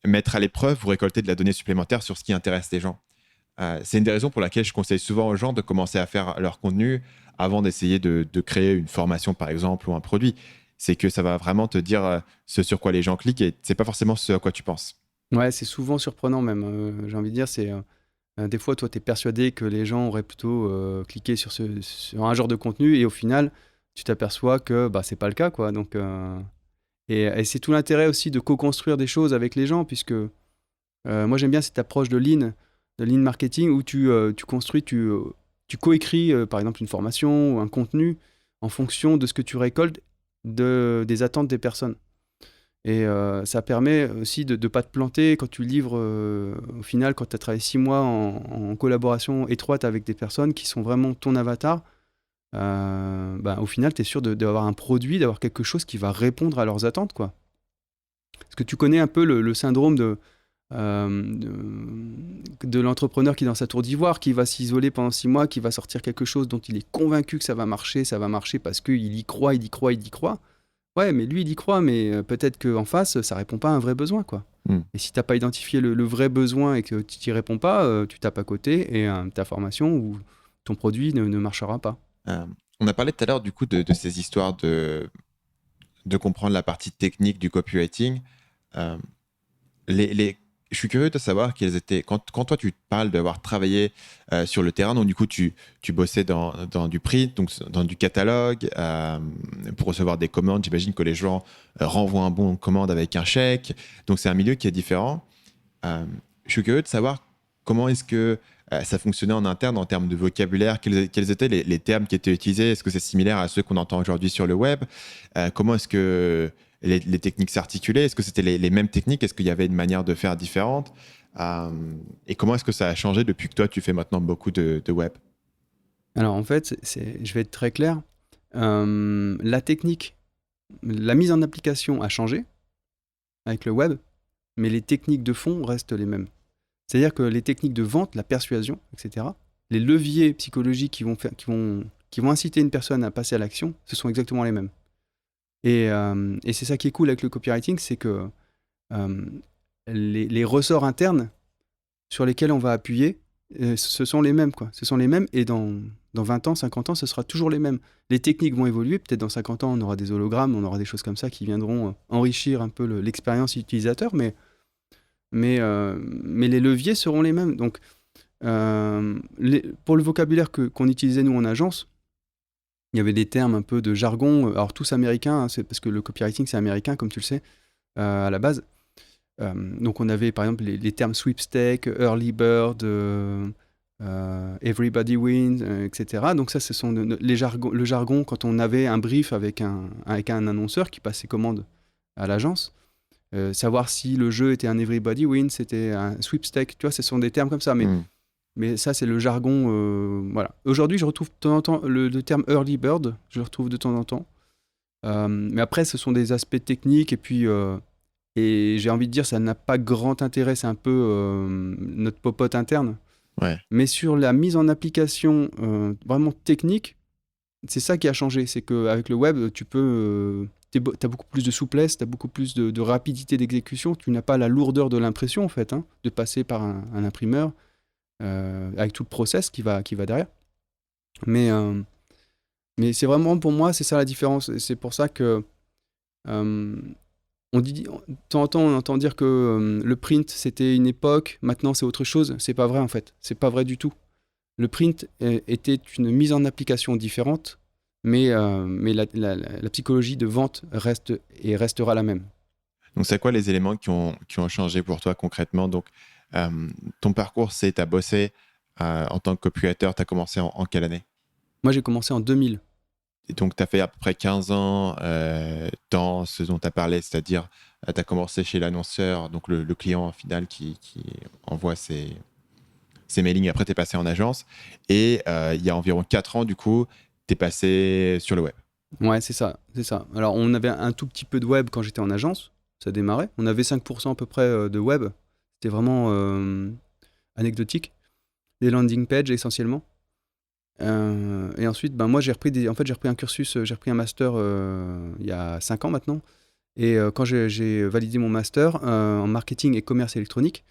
mettre à l'épreuve ou récolter de la donnée supplémentaire sur ce qui intéresse les gens. C'est une des raisons pour laquelle je conseille souvent aux gens de commencer à faire leur contenu avant d'essayer de créer une formation, par exemple, ou un produit. C'est que ça va vraiment te dire ce sur quoi les gens cliquent et c'est pas forcément ce à quoi tu penses. Ouais, c'est souvent surprenant même. J'ai envie de dire, des fois, toi, tu es persuadé que les gens auraient plutôt cliqué sur un genre de contenu et au final, tu t'aperçois que c'est pas le cas, quoi. Donc, et c'est tout l'intérêt aussi de co-construire des choses avec les gens, puisque moi, j'aime bien cette approche de lean marketing où tu construis, tu coécris par exemple une formation ou un contenu en fonction de ce que tu récoltes des attentes des personnes. Et ça permet aussi de ne pas te planter quand tu livres, au final, quand tu as travaillé 6 mois en collaboration étroite avec des personnes qui sont vraiment ton avatar. Au final, tu es sûr d'avoir un produit, d'avoir quelque chose qui va répondre à leurs attentes, quoi. Est-ce que tu connais un peu le syndrome de l'entrepreneur qui est dans sa tour d'ivoire, qui va s'isoler pendant 6 mois, qui va sortir quelque chose dont il est convaincu que ça va marcher parce qu'il y croit. Ouais, mais lui, il y croit, mais peut-être qu'en face, ça répond pas à un vrai besoin, quoi. Et si tu n'as pas identifié le vrai besoin et que tu n'y réponds pas, tu tapes à côté et ta formation ou ton produit ne marchera pas. On a parlé tout à l'heure, du coup, de ces histoires de comprendre la partie technique du copywriting. Je suis curieux de savoir quelles étaient. Quand toi, tu parles d'avoir travaillé sur le terrain, donc du coup, tu bossais dans du print, donc dans du catalogue, pour recevoir des commandes. J'imagine que les gens renvoient un bon de commande avec un chèque. Donc, c'est un milieu qui est différent. Je suis curieux de savoir comment est-ce que ça fonctionnait en interne en termes de vocabulaire. Quels étaient les termes qui étaient utilisés? Est-ce que c'est similaire à ceux qu'on entend aujourd'hui sur le web? Comment est-ce que les techniques s'articulaient? Est-ce que c'était les mêmes techniques? Est-ce qu'il y avait une manière de faire différente? Et comment est-ce que ça a changé depuis que toi, tu fais maintenant beaucoup de web? Alors, en fait, je vais être très clair. La technique, la mise en application a changé avec le web, mais les techniques de fond restent les mêmes. C'est-à-dire que les techniques de vente, la persuasion, etc., les leviers psychologiques qui vont inciter une personne à passer à l'action, ce sont exactement les mêmes. Et c'est ça qui est cool avec le copywriting, c'est que les ressorts internes sur lesquels on va appuyer, ce sont les mêmes, quoi. Ce sont les mêmes, et dans 20 ans, 50 ans, ce sera toujours les mêmes. Les techniques vont évoluer, peut-être dans 50 ans, on aura des hologrammes, on aura des choses comme ça qui viendront enrichir un peu l'expérience utilisateur, mais mais les leviers seront les mêmes. Donc, pour le vocabulaire qu'on utilisait nous en agence, il y avait des termes un peu de jargon, alors tous américains, hein, c'est parce que le copywriting c'est américain, comme tu le sais, à la base. Donc on avait par exemple les termes sweepstake, early bird, everybody wins, etc. Donc ça, ce sont le jargon quand on avait un brief avec un annonceur qui passait commande à l'agence. Savoir si le jeu était un everybody wins, c'était un sweepstake, tu vois, ce sont des termes comme ça, mais ça, c'est le jargon. Voilà. Aujourd'hui, je retrouve de temps en temps le terme early bird, je le retrouve de temps en temps. Mais après, ce sont des aspects techniques, et puis et j'ai envie de dire, ça n'a pas grand intérêt, c'est un peu notre popote interne. Ouais. Mais sur la mise en application vraiment technique, c'est ça qui a changé. C'est qu'avec le web, tu as beaucoup plus de souplesse, tu as beaucoup plus de rapidité d'exécution. Tu n'as pas la lourdeur de l'impression, en fait, hein, de passer par un imprimeur avec tout le process qui va derrière. Mais c'est vraiment, pour moi, c'est ça la différence. Et c'est pour ça que on dit, de temps en temps, on entend dire que le print, c'était une époque, maintenant c'est autre chose. C'est pas vrai, en fait. C'est pas vrai du tout. Le print était une mise en application différente, mais la psychologie de vente reste et restera la même. Donc, c'est quoi les éléments qui ont changé pour toi concrètement? Donc, ton parcours, c'est tu as bossé en tant que copywriter, tu as commencé en quelle année? Moi, j'ai commencé en 2000. Et donc, tu as fait à peu près 15 ans dans ce dont tu as parlé, c'est-à-dire tu as commencé chez l'annonceur, donc le client final qui envoie ses mailings. Après, tu es passé en agence. Et il y a environ 4 ans, du coup, tu es passé sur le web. Ouais, c'est ça. Alors, on avait un tout petit peu de web quand j'étais en agence. Ça démarrait. On avait 5% à peu près de web. C'était vraiment anecdotique. Des landing pages essentiellement. Et ensuite, moi, j'ai repris un cursus, j'ai repris un master il y a 5 ans maintenant. Et quand j'ai validé mon master en marketing et commerce électronique,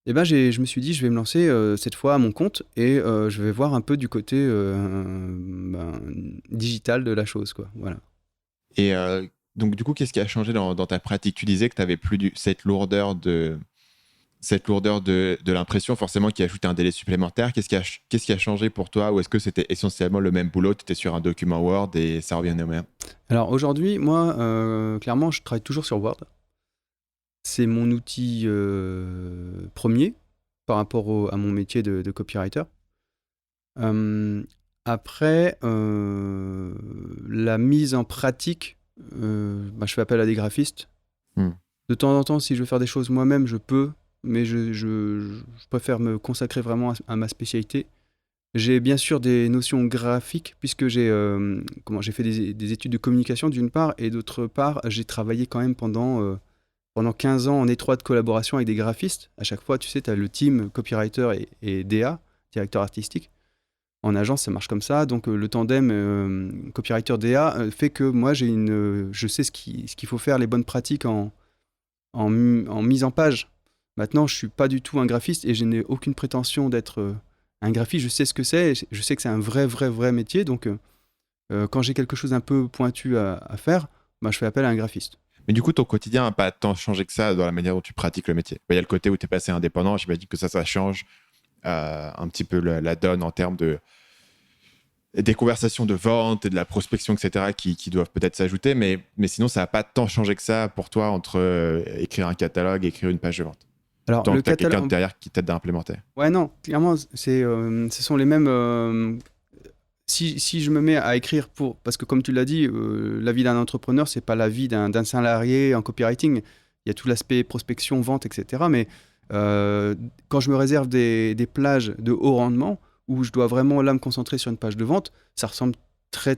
je me suis dit, je vais me lancer cette fois à mon compte et je vais voir un peu du côté digital de la chose, quoi. Voilà. Et donc, du coup, qu'est-ce qui a changé dans ta pratique? Tu disais que tu n'avais plus cette lourdeur de l'impression, forcément, qui ajoute un délai supplémentaire. Qu'est-ce qui a changé pour toi? Ou est-ce que c'était essentiellement le même boulot? Tu étais sur un document Word et ça revient au même? Alors aujourd'hui, moi, clairement, je travaille toujours sur Word. C'est mon outil premier par rapport à mon métier de copywriter. Après, la mise en pratique, je fais appel à des graphistes. De temps en temps, si je veux faire des choses moi-même, je peux, mais je préfère me consacrer vraiment à ma spécialité. J'ai bien sûr des notions graphiques, puisque j'ai fait des études de communication d'une part, et d'autre part, j'ai travaillé quand même pendant 15 ans en étroite collaboration avec des graphistes. À chaque fois, tu sais, tu as le team copywriter et DA, directeur artistique. En agence, ça marche comme ça. Donc, le tandem copywriter-DA fait que moi, je sais ce qu'il faut faire, les bonnes pratiques en mise en page. Maintenant, je ne suis pas du tout un graphiste et je n'ai aucune prétention d'être un graphiste. Je sais ce que c'est. Je sais que c'est un vrai métier. Donc, quand j'ai quelque chose un peu pointu à faire, je fais appel à un graphiste. Mais du coup, ton quotidien n'a pas tant changé que ça dans la manière dont tu pratiques le métier. Il y a le côté où tu es passé indépendant. J'imagine que ça change un petit peu la donne en termes des conversations de vente et de la prospection, etc., qui doivent peut-être s'ajouter. Mais sinon, ça n'a pas tant changé que ça pour toi entre écrire un catalogue et écrire une page de vente. Alors, donc, tu as quelqu'un derrière qui t'aide à implémenter. Ouais, non, clairement, ce sont les mêmes... Si je me mets à écrire parce que comme tu l'as dit, la vie d'un entrepreneur, c'est pas la vie d'un salarié en copywriting. Il y a tout l'aspect prospection, vente, etc. Mais quand je me réserve des plages de haut rendement, où je dois vraiment là me concentrer sur une page de vente, ça ressemble très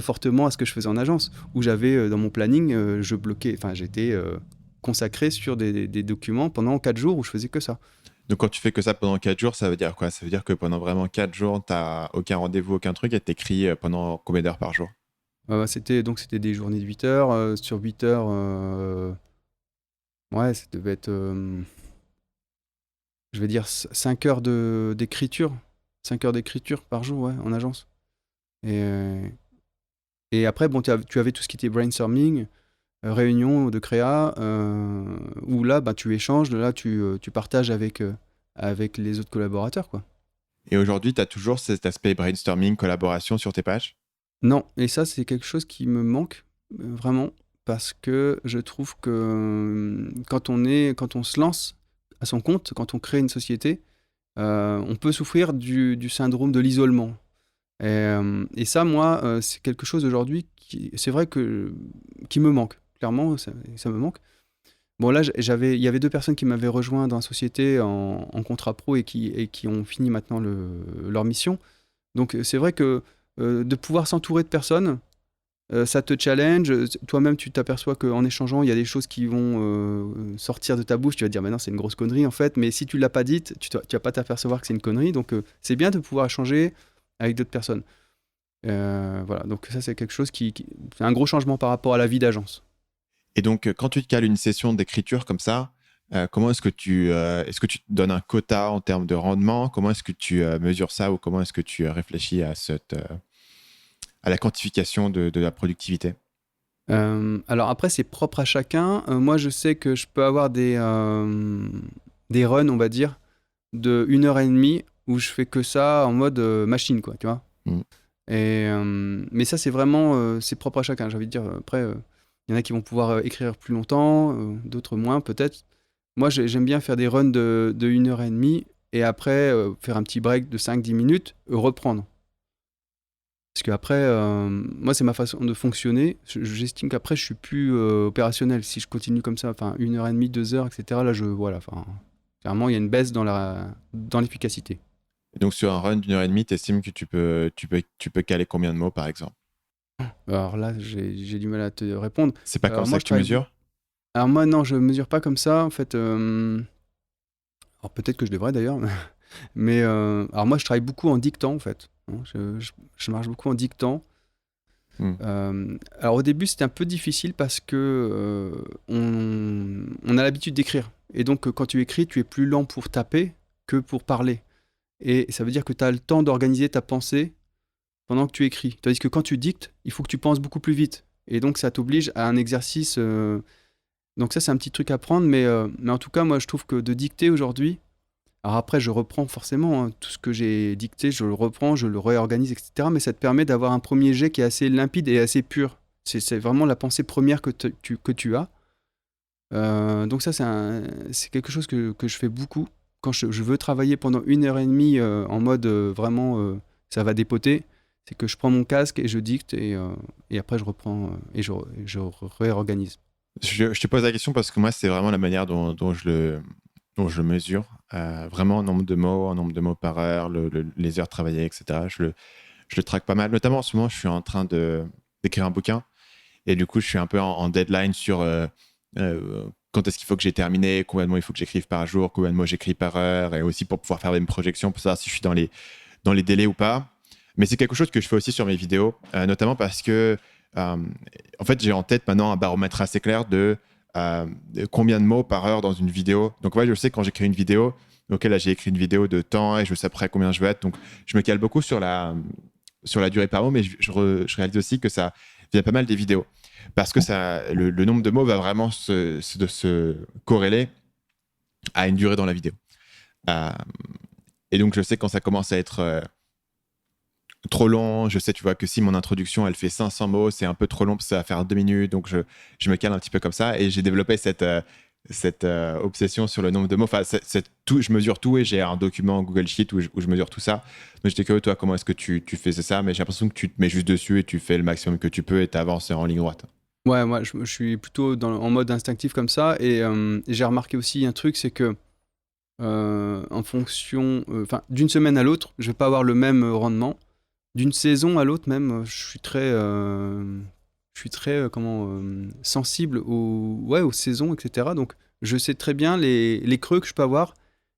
fortement à ce que je faisais en agence, où j'avais dans mon planning, j'étais consacré sur des documents pendant 4 jours où je faisais que ça. Donc, quand tu fais que ça pendant 4 jours, ça veut dire quoi? Ça veut dire que pendant vraiment 4 jours, tu n'as aucun rendez-vous, aucun truc, et tu écris pendant combien d'heures par jour? C'était des journées de 8 heures. Sur 8 heures, ouais, ça devait être, je vais dire, 5 heures d'écriture. 5 heures d'écriture par jour, ouais, en agence. Et après, tu avais tout ce qui était brainstorming. réunion de créa où là, bah, tu échanges, là, tu partages avec les autres collaborateurs, quoi. Et aujourd'hui, tu as toujours cet aspect brainstorming, collaboration sur tes pages? Non, et ça, c'est quelque chose qui me manque vraiment, parce que je trouve que quand on se lance à son compte, quand on crée une société, on peut souffrir du syndrome de l'isolement. Et ça, moi, c'est quelque chose aujourd'hui c'est vrai qui me manque. Clairement, ça me manque. Bon, là, il y avait deux personnes qui m'avaient rejoint dans la société en contrat pro et qui ont fini maintenant leur mission. Donc, c'est vrai que de pouvoir s'entourer de personnes, ça te challenge. Toi-même, tu t'aperçois qu'en échangeant, il y a des choses qui vont sortir de ta bouche. Tu vas te dire, mais non, c'est une grosse connerie en fait. Mais si tu l'as pas dite, tu vas pas t'apercevoir que c'est une connerie. Donc, c'est bien de pouvoir échanger avec d'autres personnes. Voilà, donc ça, c'est quelque chose c'est un gros changement par rapport à la vie d'agence. Et donc, quand tu te cales une session d'écriture comme ça, comment est-ce que est-ce que tu te donnes un quota en termes de rendement? Comment est-ce que tu mesures ça ou comment est-ce que tu réfléchis à la quantification de la productivité? Alors après, c'est propre à chacun. Moi, je sais que je peux avoir des runs, on va dire, de 1 heure et demie où je fais que ça en mode machine, quoi, tu vois. Mm. Mais ça, c'est vraiment c'est propre à chacun, j'ai envie de dire. Après, il y en a qui vont pouvoir écrire plus longtemps, d'autres moins, peut-être. Moi, j'aime bien faire des runs de 1 heure et demie et après faire un petit break de 5-10 minutes, reprendre. Parce qu'après, moi, c'est ma façon de fonctionner. J'estime qu'après, je suis plus opérationnel. Si je continue comme ça, enfin, 1 heure et demie, 2 heures, etc., là, voilà, enfin, clairement, il y a une baisse dans l'efficacité. Et donc, sur un run d'une heure et demie, tu estimes que tu peux caler combien de mots, par exemple? Alors là, j'ai du mal à te répondre. C'est pas comme Alors ça moi, que tu mesures? Alors moi, non, je mesure pas comme ça. En fait, alors peut-être que je devrais d'ailleurs. Mais alors moi, je travaille beaucoup en dictant, en fait. Hein. Je marche beaucoup en dictant. Alors au début, c'était un peu difficile parce que on a l'habitude d'écrire. Et donc, quand tu écris, tu es plus lent pour taper que pour parler. Et ça veut dire que tu as le temps d'organiser ta pensée pendant que tu écris. Tandis que quand tu dictes, il faut que tu penses beaucoup plus vite. Et donc, ça t'oblige à un exercice. Donc ça, c'est un petit truc à prendre. Mais en tout cas, moi, je trouve que de dicter aujourd'hui, alors après, je reprends forcément tout ce que j'ai dicté, je le reprends, je le réorganise, etc. Mais ça te permet d'avoir un premier jet qui est assez limpide et assez pur. C'est vraiment la pensée première que tu as. Donc ça, c'est quelque chose que je fais beaucoup. Quand je veux travailler pendant 1 heure et demie en mode vraiment ça va dépoter, c'est que je prends mon casque et je dicte et après je reprends et je réorganise. Je te pose la question parce que moi, c'est vraiment la manière dont je le mesure. Vraiment, en nombre de mots par heure, les heures travaillées, etc. Je le traque pas mal. Notamment, en ce moment, je suis en train d'écrire un bouquin. Et du coup, je suis un peu en deadline sur quand est-ce qu'il faut que j'ai terminé, combien de mots il faut que j'écrive par jour, combien de mots j'écris par heure, et aussi pour pouvoir faire des projections, pour savoir si je suis dans les délais ou pas. Mais c'est quelque chose que je fais aussi sur mes vidéos, notamment parce que en fait, j'ai en tête maintenant un baromètre assez clair de combien de mots par heure dans une vidéo. Donc, ouais, je sais quand j'écris une vidéo, ok, là, j'ai écrit une vidéo de temps et je sais après combien je vais être. Donc, je me cale beaucoup sur la durée par mot, mais je réalise aussi que ça vient pas mal des vidéos. Parce que le nombre de mots va vraiment se corréler à une durée dans la vidéo. Et donc, je sais quand ça commence à être trop long. Je sais, tu vois, que si mon introduction, elle fait 500 mots, c'est un peu trop long parce que ça va faire 2 minutes. Donc, je me cale un petit peu comme ça. Et j'ai développé cette obsession sur le nombre de mots. Enfin, je mesure tout et j'ai un document Google Sheet où je mesure tout ça. Mais j'étais curieux, toi, comment est-ce que tu fais ça? Mais j'ai l'impression que tu te mets juste dessus et tu fais le maximum que tu peux et tu avances en ligne droite. Ouais, moi, je suis plutôt en mode instinctif comme ça. Et j'ai remarqué aussi un truc, c'est que en fonction, d'une semaine à l'autre, je vais pas avoir le même rendement. D'une saison à l'autre même, je suis très sensible aux saisons, etc. Donc, je sais très bien les creux que je peux avoir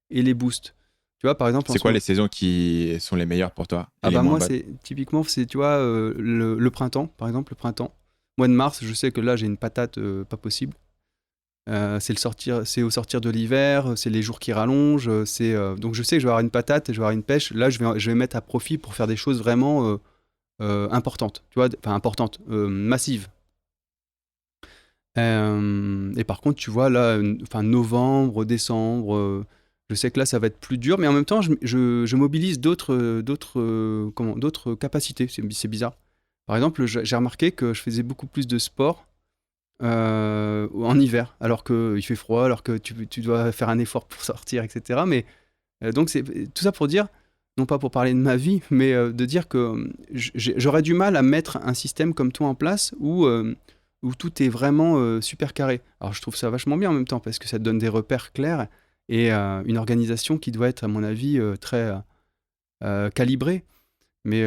et les boosts. Tu vois, par exemple, c'est quoi les saisons qui sont les meilleures pour toi et les moins moi, bonnes? typiquement, tu vois, le printemps, par exemple, le printemps. Mois de mars, je sais que là, j'ai une patate pas possible. C'est au sortir de l'hiver, c'est les jours qui rallongent, donc je sais que je vais avoir une patate et je vais avoir une pêche. Là, je vais mettre à profit pour faire des choses vraiment importantes, tu vois, enfin importantes, massives. Et par contre, tu vois, là, novembre, décembre, je sais que là, ça va être plus dur, mais en même temps, je mobilise d'autres capacités. C'est bizarre. Par exemple, j'ai remarqué que je faisais beaucoup plus de sport en hiver, alors qu'il fait froid, alors que tu dois faire un effort pour sortir, etc. Mais donc, c'est tout ça pour dire, non pas pour parler de ma vie, mais de dire que j'aurais du mal à mettre un système comme toi en place où tout est vraiment super carré. Alors, je trouve ça vachement bien en même temps, parce que ça te donne des repères clairs et une organisation qui doit être, à mon avis, très calibrée. Mais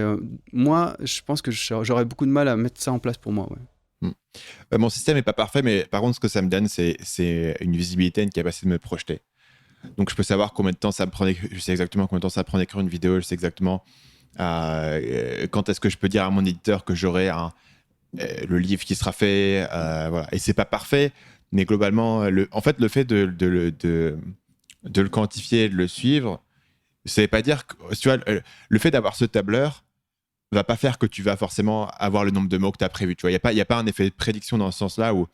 moi, je pense que j'aurais beaucoup de mal à mettre ça en place pour moi. Ouais. Mon système n'est pas parfait, mais par contre, ce que ça me donne, c'est une visibilité, une capacité de me projeter. Donc, je peux savoir combien de temps ça me prend. Je sais exactement combien de temps ça prend d'écrire une vidéo. Je sais exactement quand est-ce que je peux dire à mon éditeur que j'aurai le livre qui sera fait. Voilà. Et c'est pas parfait, mais globalement, en fait, le fait de le quantifier, de le suivre, ça veut pas dire que, tu vois, le fait d'avoir ce tableur va pas faire que tu vas forcément avoir le nombre de mots que tu as prévu. Tu vois, il y a pas un effet de prédiction dans ce sens-là où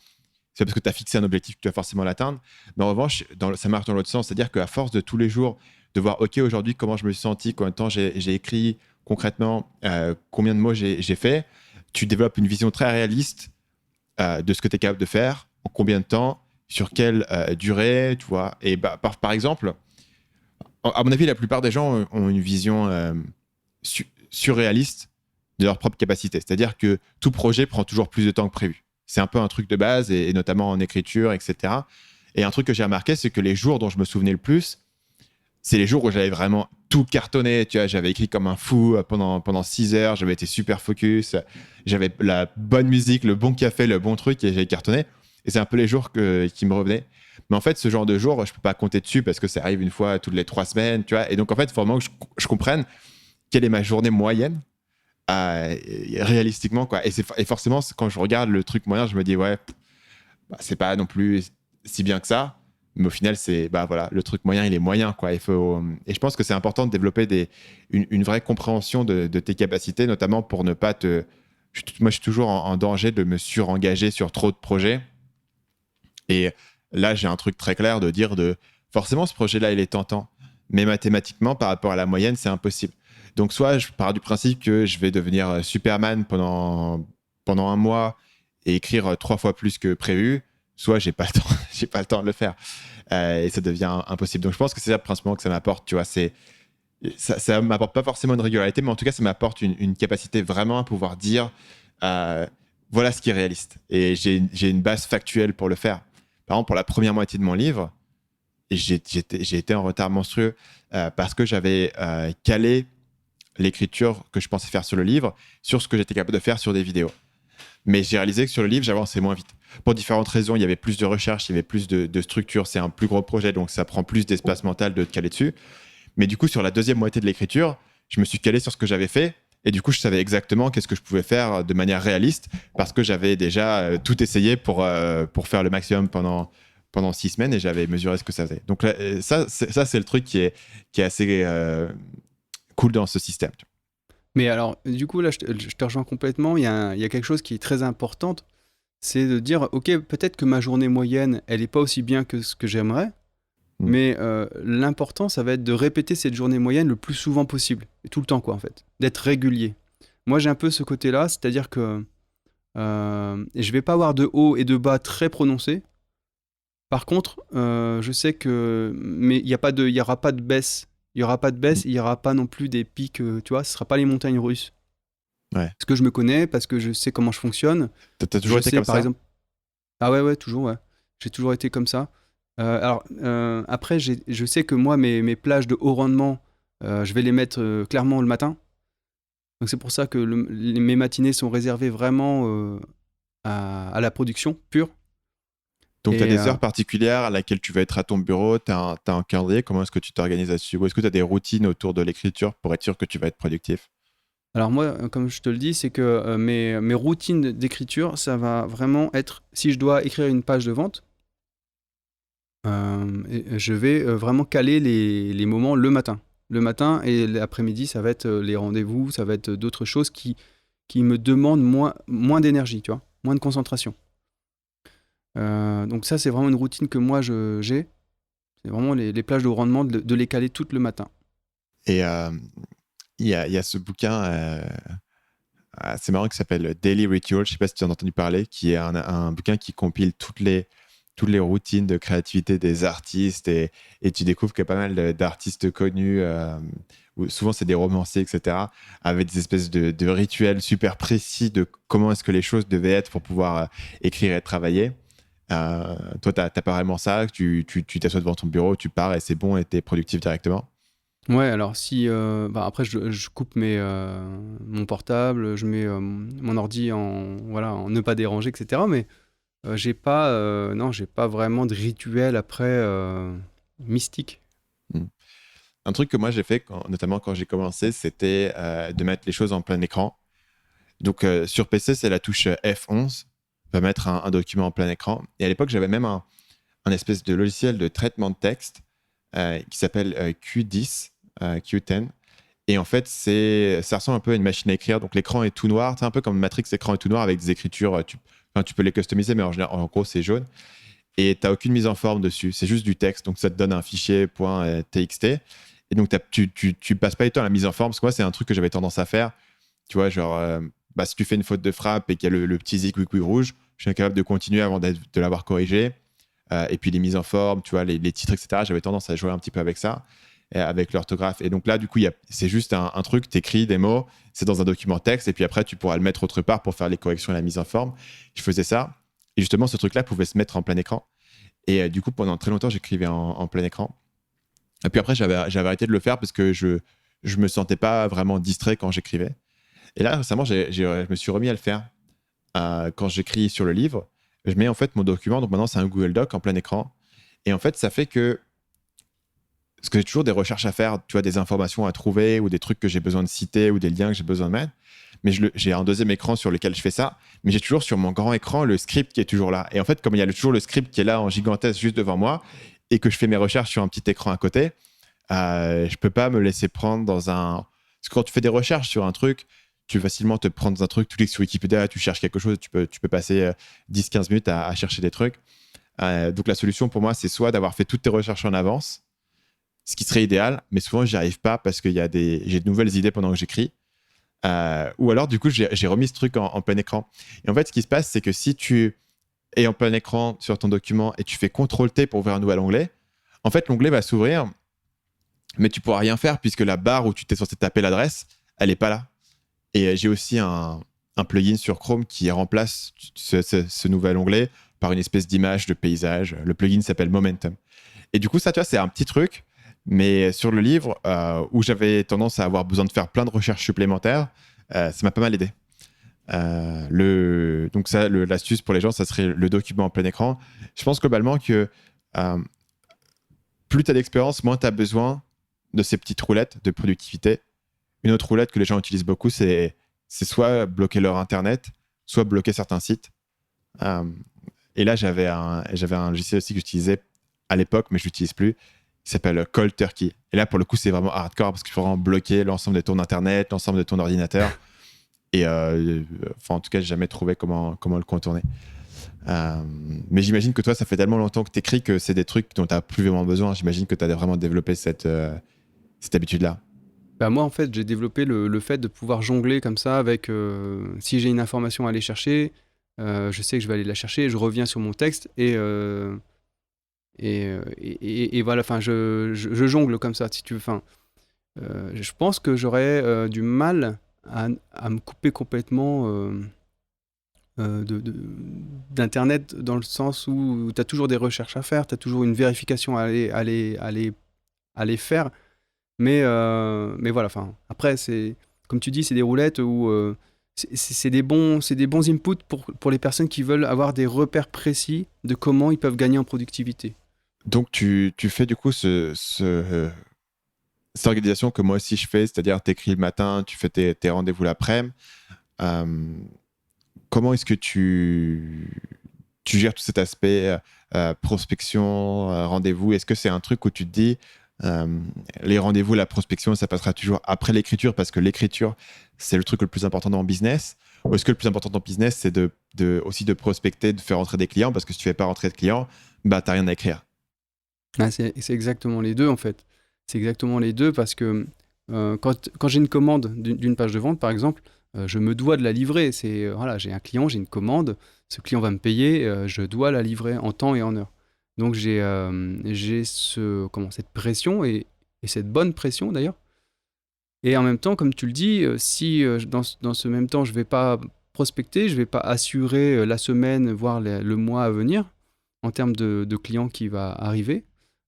c'est parce que tu as fixé un objectif que tu vas forcément l'atteindre. Mais en revanche, ça marche dans l'autre sens. C'est-à-dire qu'à force de tous les jours de voir, OK, aujourd'hui, comment je me suis senti, combien de temps j'ai écrit concrètement, combien de mots j'ai fait, tu développes une vision très réaliste de ce que tu es capable de faire, en combien de temps, sur quelle durée, tu vois. Et par exemple, à mon avis, la plupart des gens ont une vision surréaliste de leur propre capacité. C'est-à-dire que tout projet prend toujours plus de temps que prévu. C'est un peu un truc de base, et notamment en écriture, etc. Et un truc que j'ai remarqué, c'est que les jours dont je me souvenais le plus, c'est les jours où j'avais vraiment tout cartonné. Tu vois, j'avais écrit comme un fou pendant 6 heures, j'avais été super focus, j'avais la bonne musique, le bon café, le bon truc, et j'avais cartonné. Et c'est un peu les jours qui me revenaient. Mais en fait, ce genre de jour, je peux pas compter dessus parce que ça arrive une fois toutes les 3 semaines, tu vois. Et donc, en fait, il faut vraiment que je comprenne quelle est ma journée moyenne réalistiquement, quoi. Et forcément, quand je regarde le truc moyen, je me dis, ouais, c'est pas non plus si bien que ça. Mais au final, voilà, le truc moyen, il est moyen, quoi. Et je pense que c'est important de développer une vraie compréhension de tes capacités, notamment pour ne pas moi, je suis toujours en danger de me surengager sur trop de projets. Et là, j'ai un truc très clair de dire forcément, ce projet-là, il est tentant. Mais mathématiquement, par rapport à la moyenne, c'est impossible. Donc, soit je pars du principe que je vais devenir Superman pendant un mois et écrire 3 fois plus que prévu, soit j'ai pas le temps, j'ai pas le temps de le faire. Et ça devient impossible. Donc, je pense que c'est ça principalement que ça m'apporte. Tu vois, ça m'apporte pas forcément une régularité, mais en tout cas, ça m'apporte une capacité vraiment à pouvoir dire voilà ce qui est réaliste. Et j'ai une base factuelle pour le faire. Par exemple, pour la première moitié de mon livre, j'ai été en retard monstrueux parce que j'avais calé l'écriture que je pensais faire sur le livre sur ce que j'étais capable de faire sur des vidéos. Mais j'ai réalisé que sur le livre, j'avançais moins vite. Pour différentes raisons, il y avait plus de recherche, il y avait plus de structure. C'est un plus gros projet, donc ça prend plus d'espace mental de te caler dessus. Mais du coup, sur la deuxième moitié de l'écriture, je me suis calé sur ce que j'avais fait. Et du coup, je savais exactement qu'est-ce que je pouvais faire de manière réaliste parce que j'avais déjà tout essayé pour faire le maximum pendant 6 semaines et j'avais mesuré ce que ça faisait. Donc là, ça, c'est le truc qui est assez cool dans ce système. Mais alors, du coup, là, je te rejoins complètement. Il y a quelque chose qui est très important, c'est de dire, OK, peut-être que ma journée moyenne, elle n'est pas aussi bien que ce que j'aimerais, mais l'important, ça va être de répéter cette journée moyenne le plus souvent possible, et tout le temps, quoi, en fait, d'être régulier. Moi, j'ai un peu ce côté-là, c'est-à-dire que je vais pas avoir de haut et de bas très prononcés. Par contre, je sais que mais il y aura pas de baisse. Il y aura pas de baisse, il y aura pas non plus des pics, tu vois, ce sera pas les montagnes russes. Ouais. Parce que je me connais, parce que je sais comment je fonctionne. T'as toujours été comme par ça exemple... Ah ouais, toujours, ouais. J'ai toujours été comme ça. Après, je sais que moi, mes plages de haut rendement, je vais les mettre clairement le matin. Donc c'est pour ça que mes matinées sont réservées vraiment à la production pure. Donc, tu as des heures particulières à laquelle tu vas être à ton bureau, tu as un calendrier, comment est-ce que tu t'organises là-dessus? Ou est-ce que tu as des routines autour de l'écriture pour être sûr que tu vas être productif? Alors moi, comme je te le dis, c'est que mes routines d'écriture, ça va vraiment être, si je dois écrire une page de vente, je vais vraiment caler les moments le matin. Le matin et l'après-midi, ça va être les rendez-vous, ça va être d'autres choses qui me demandent moins d'énergie, tu vois, moins de concentration. Donc ça, c'est vraiment une routine que moi, j'ai. C'est vraiment les plages de haut rendement, de les caler toutes le matin. Et il y a ce bouquin assez marrant qui s'appelle Daily Ritual, je ne sais pas si tu en as entendu parler, qui est un bouquin qui compile toutes les routines de créativité des artistes et tu découvres qu'il y a pas mal d'artistes connus, où souvent c'est des romanciers, etc., avec des espèces de rituels super précis de comment est-ce que les choses devaient être pour pouvoir écrire et travailler. Toi, tu as pas vraiment ça, tu t'assois devant ton bureau, tu pars et c'est bon et tu es productif directement. Ouais, alors si après je coupe mon portable, je mets mon ordi en ne pas déranger, etc. Mais j'ai pas vraiment de rituel après mystique. Un truc que moi j'ai fait, notamment quand j'ai commencé, c'était de mettre les choses en plein écran. Donc sur PC, c'est la touche F11, va mettre un document en plein écran. Et à l'époque, j'avais même un espèce de logiciel de traitement de texte qui s'appelle Q10, Q10. Et en fait, ça ressemble un peu à une machine à écrire. Donc l'écran est tout noir. C'est un peu comme Matrix, l'écran est tout noir avec des écritures. Tu peux les customiser, mais en gros, c'est jaune. Et tu n'as aucune mise en forme dessus. C'est juste du texte. Donc ça te donne un fichier .txt. Et donc tu passes pas du temps à la mise en forme. Parce que moi, c'est un truc que j'avais tendance à faire. Tu vois, genre, si tu fais une faute de frappe et qu'il y a le petit zigouigoui rouge, je suis incapable de continuer avant de l'avoir corrigé. Et puis les mises en forme, tu vois, les titres, etc. J'avais tendance à jouer un petit peu avec ça, avec l'orthographe. Et donc là, du coup, c'est juste un truc, tu écris des mots, c'est dans un document texte, et puis après, tu pourras le mettre autre part pour faire les corrections et la mise en forme. Je faisais ça. Et justement, ce truc-là pouvait se mettre en plein écran. Et du coup, pendant très longtemps, j'écrivais en plein écran. Et puis après, j'avais arrêté de le faire parce que je me sentais pas vraiment distrait quand j'écrivais. Et là, récemment, je me suis remis à le faire. Quand j'écris sur le livre, je mets en fait mon document, donc maintenant c'est un Google Doc en plein écran. Et en fait, ça fait que, parce que j'ai toujours des recherches à faire, tu vois, des informations à trouver ou des trucs que j'ai besoin de citer ou des liens que j'ai besoin de mettre. Mais j'ai un deuxième écran sur lequel je fais ça, mais j'ai toujours sur mon grand écran le script qui est toujours là. Et en fait, comme il y a toujours le script qui est là en gigantesque juste devant moi et que je fais mes recherches sur un petit écran à côté, je peux pas me laisser prendre dans un... Parce que quand tu fais des recherches sur un truc, tu peux facilement te prendre dans un truc, tu cliques sur Wikipédia, tu cherches quelque chose, tu peux passer 10-15 minutes à chercher des trucs. Donc la solution pour moi, c'est soit d'avoir fait toutes tes recherches en avance, ce qui serait idéal, mais souvent j'y arrive pas parce que j'ai de nouvelles idées pendant que j'écris. Ou alors du coup j'ai remis ce truc en plein écran. Et en fait ce qui se passe, c'est que si tu es en plein écran sur ton document et tu fais CTRL-T pour ouvrir un nouvel onglet, en fait l'onglet va s'ouvrir, mais tu pourras rien faire puisque la barre où tu t'es censé taper l'adresse, elle est pas là. Et j'ai aussi un plugin sur Chrome qui remplace ce nouvel onglet par une espèce d'image de paysage. Le plugin s'appelle Momentum. Et du coup, ça, tu vois, c'est un petit truc, mais sur le livre, où j'avais tendance à avoir besoin de faire plein de recherches supplémentaires, ça m'a pas mal aidé. Donc ça, l'astuce pour les gens, ça serait le document en plein écran. Je pense globalement que plus tu as d'expérience, moins tu as besoin de ces petites roulettes de productivité. Une autre roulette que les gens utilisent beaucoup, c'est soit bloquer leur Internet, soit bloquer certains sites. Et là, j'avais un logiciel aussi que j'utilisais à l'époque, mais je ne l'utilise plus, qui s'appelle Cold Turkey. Et là, pour le coup, c'est vraiment hardcore parce qu'il faut vraiment bloquer l'ensemble de ton Internet, l'ensemble de ton ordinateur. Et en tout cas, j'ai jamais trouvé comment le contourner. Mais j'imagine que toi, ça fait tellement longtemps que tu écris que c'est des trucs dont tu n'as plus vraiment besoin. J'imagine que tu as vraiment développé cette habitude-là. Bah moi, en fait, j'ai développé le fait de pouvoir jongler comme ça avec... si j'ai une information à aller chercher, je sais que je vais aller la chercher, je reviens sur mon texte et voilà, enfin, je jongle comme ça, si tu veux. Enfin, je pense que j'aurais du mal à me couper complètement d'Internet, dans le sens où tu as toujours des recherches à faire, tu as toujours une vérification à aller faire. Mais voilà, enfin, après, comme tu dis, c'est des roulettes où c'est des bons inputs pour les personnes qui veulent avoir des repères précis de comment ils peuvent gagner en productivité. Donc, tu fais du coup cette organisation que moi aussi je fais, c'est-à-dire t'écris le matin, tu fais tes rendez-vous l'après-midi. Comment est-ce que tu gères tout cet aspect prospection, rendez-vous? Est-ce que c'est un truc où tu te dis les rendez-vous, la prospection, ça passera toujours après l'écriture parce que l'écriture, c'est le truc le plus important dans le business? Ou est-ce que le plus important dans ton business, c'est aussi de prospecter, de faire rentrer des clients, parce que si tu fais pas rentrer de clients, bah, t'as rien à écrire. Ah, c'est exactement les deux, en fait. C'est exactement les deux parce que quand j'ai une commande d'une page de vente, par exemple, je me dois de la livrer. Voilà, j'ai un client, j'ai une commande, ce client va me payer, je dois la livrer en temps et en heure. Donc j'ai cette pression et cette bonne pression d'ailleurs. Et en même temps, comme tu le dis, si dans ce même temps, je ne vais pas prospecter, je ne vais pas assurer la semaine, voire le mois à venir, en termes de clients qui va arriver,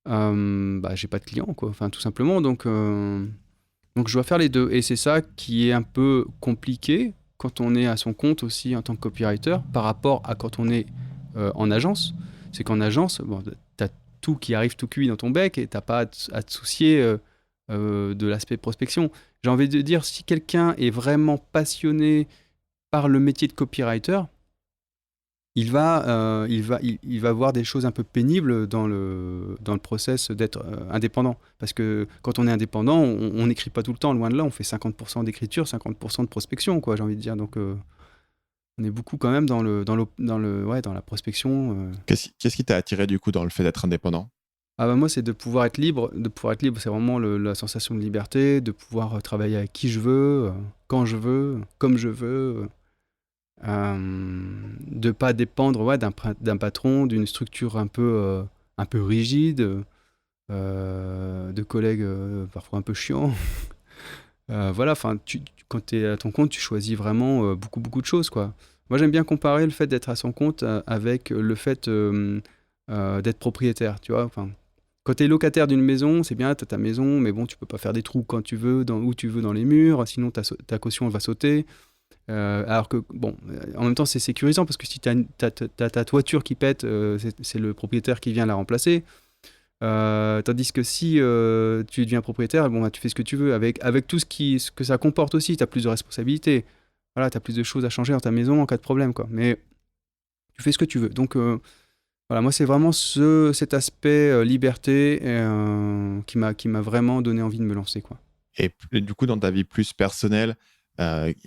bah, j'ai pas de clients, quoi. Enfin, tout simplement. Donc je dois faire les deux. Et c'est ça qui est un peu compliqué quand on est à son compte aussi en tant que copywriter par rapport à quand on est en agence. C'est qu'en agence, bon, tu as tout qui arrive tout cuit dans ton bec et tu n'as pas à te soucier de l'aspect prospection. J'ai envie de dire, si quelqu'un est vraiment passionné par le métier de copywriter, il va voir des choses un peu pénibles dans le process d'être indépendant. Parce que quand on est indépendant, on n'écrit pas tout le temps, loin de là, on fait 50% d'écriture, 50% de prospection, quoi, j'ai envie de dire. Donc on est beaucoup quand même dans la prospection. Qu'est-ce qui t'a attiré du coup dans le fait d'être indépendant? Ah bah moi, c'est de pouvoir être libre. De pouvoir être libre, c'est vraiment la sensation de liberté, de pouvoir travailler avec qui je veux, quand je veux, comme je veux. De pas dépendre d'un patron, d'une structure un peu rigide, de collègues parfois un peu chiants. Voilà, enfin, quand tu es à ton compte, tu choisis vraiment beaucoup, beaucoup de choses, quoi. Moi, j'aime bien comparer le fait d'être à son compte avec le fait d'être propriétaire, tu vois. Enfin, quand tu es locataire d'une maison, c'est bien, tu as ta maison, mais bon, tu peux pas faire des trous quand tu veux, où tu veux dans les murs, sinon ta caution elle va sauter. Alors que, bon, en même temps, c'est sécurisant parce que si tu as ta toiture qui pète, c'est le propriétaire qui vient la remplacer. Tandis que si tu deviens propriétaire, bon, bah, tu fais ce que tu veux avec tout ce que ça comporte aussi. Tu as plus de responsabilités. Voilà, tu as plus de choses à changer dans ta maison en cas de problème, quoi. Mais tu fais ce que tu veux. Donc, voilà, moi, c'est vraiment cet aspect liberté qui m'a vraiment donné envie de me lancer, quoi. Et du coup, dans ta vie plus personnelle,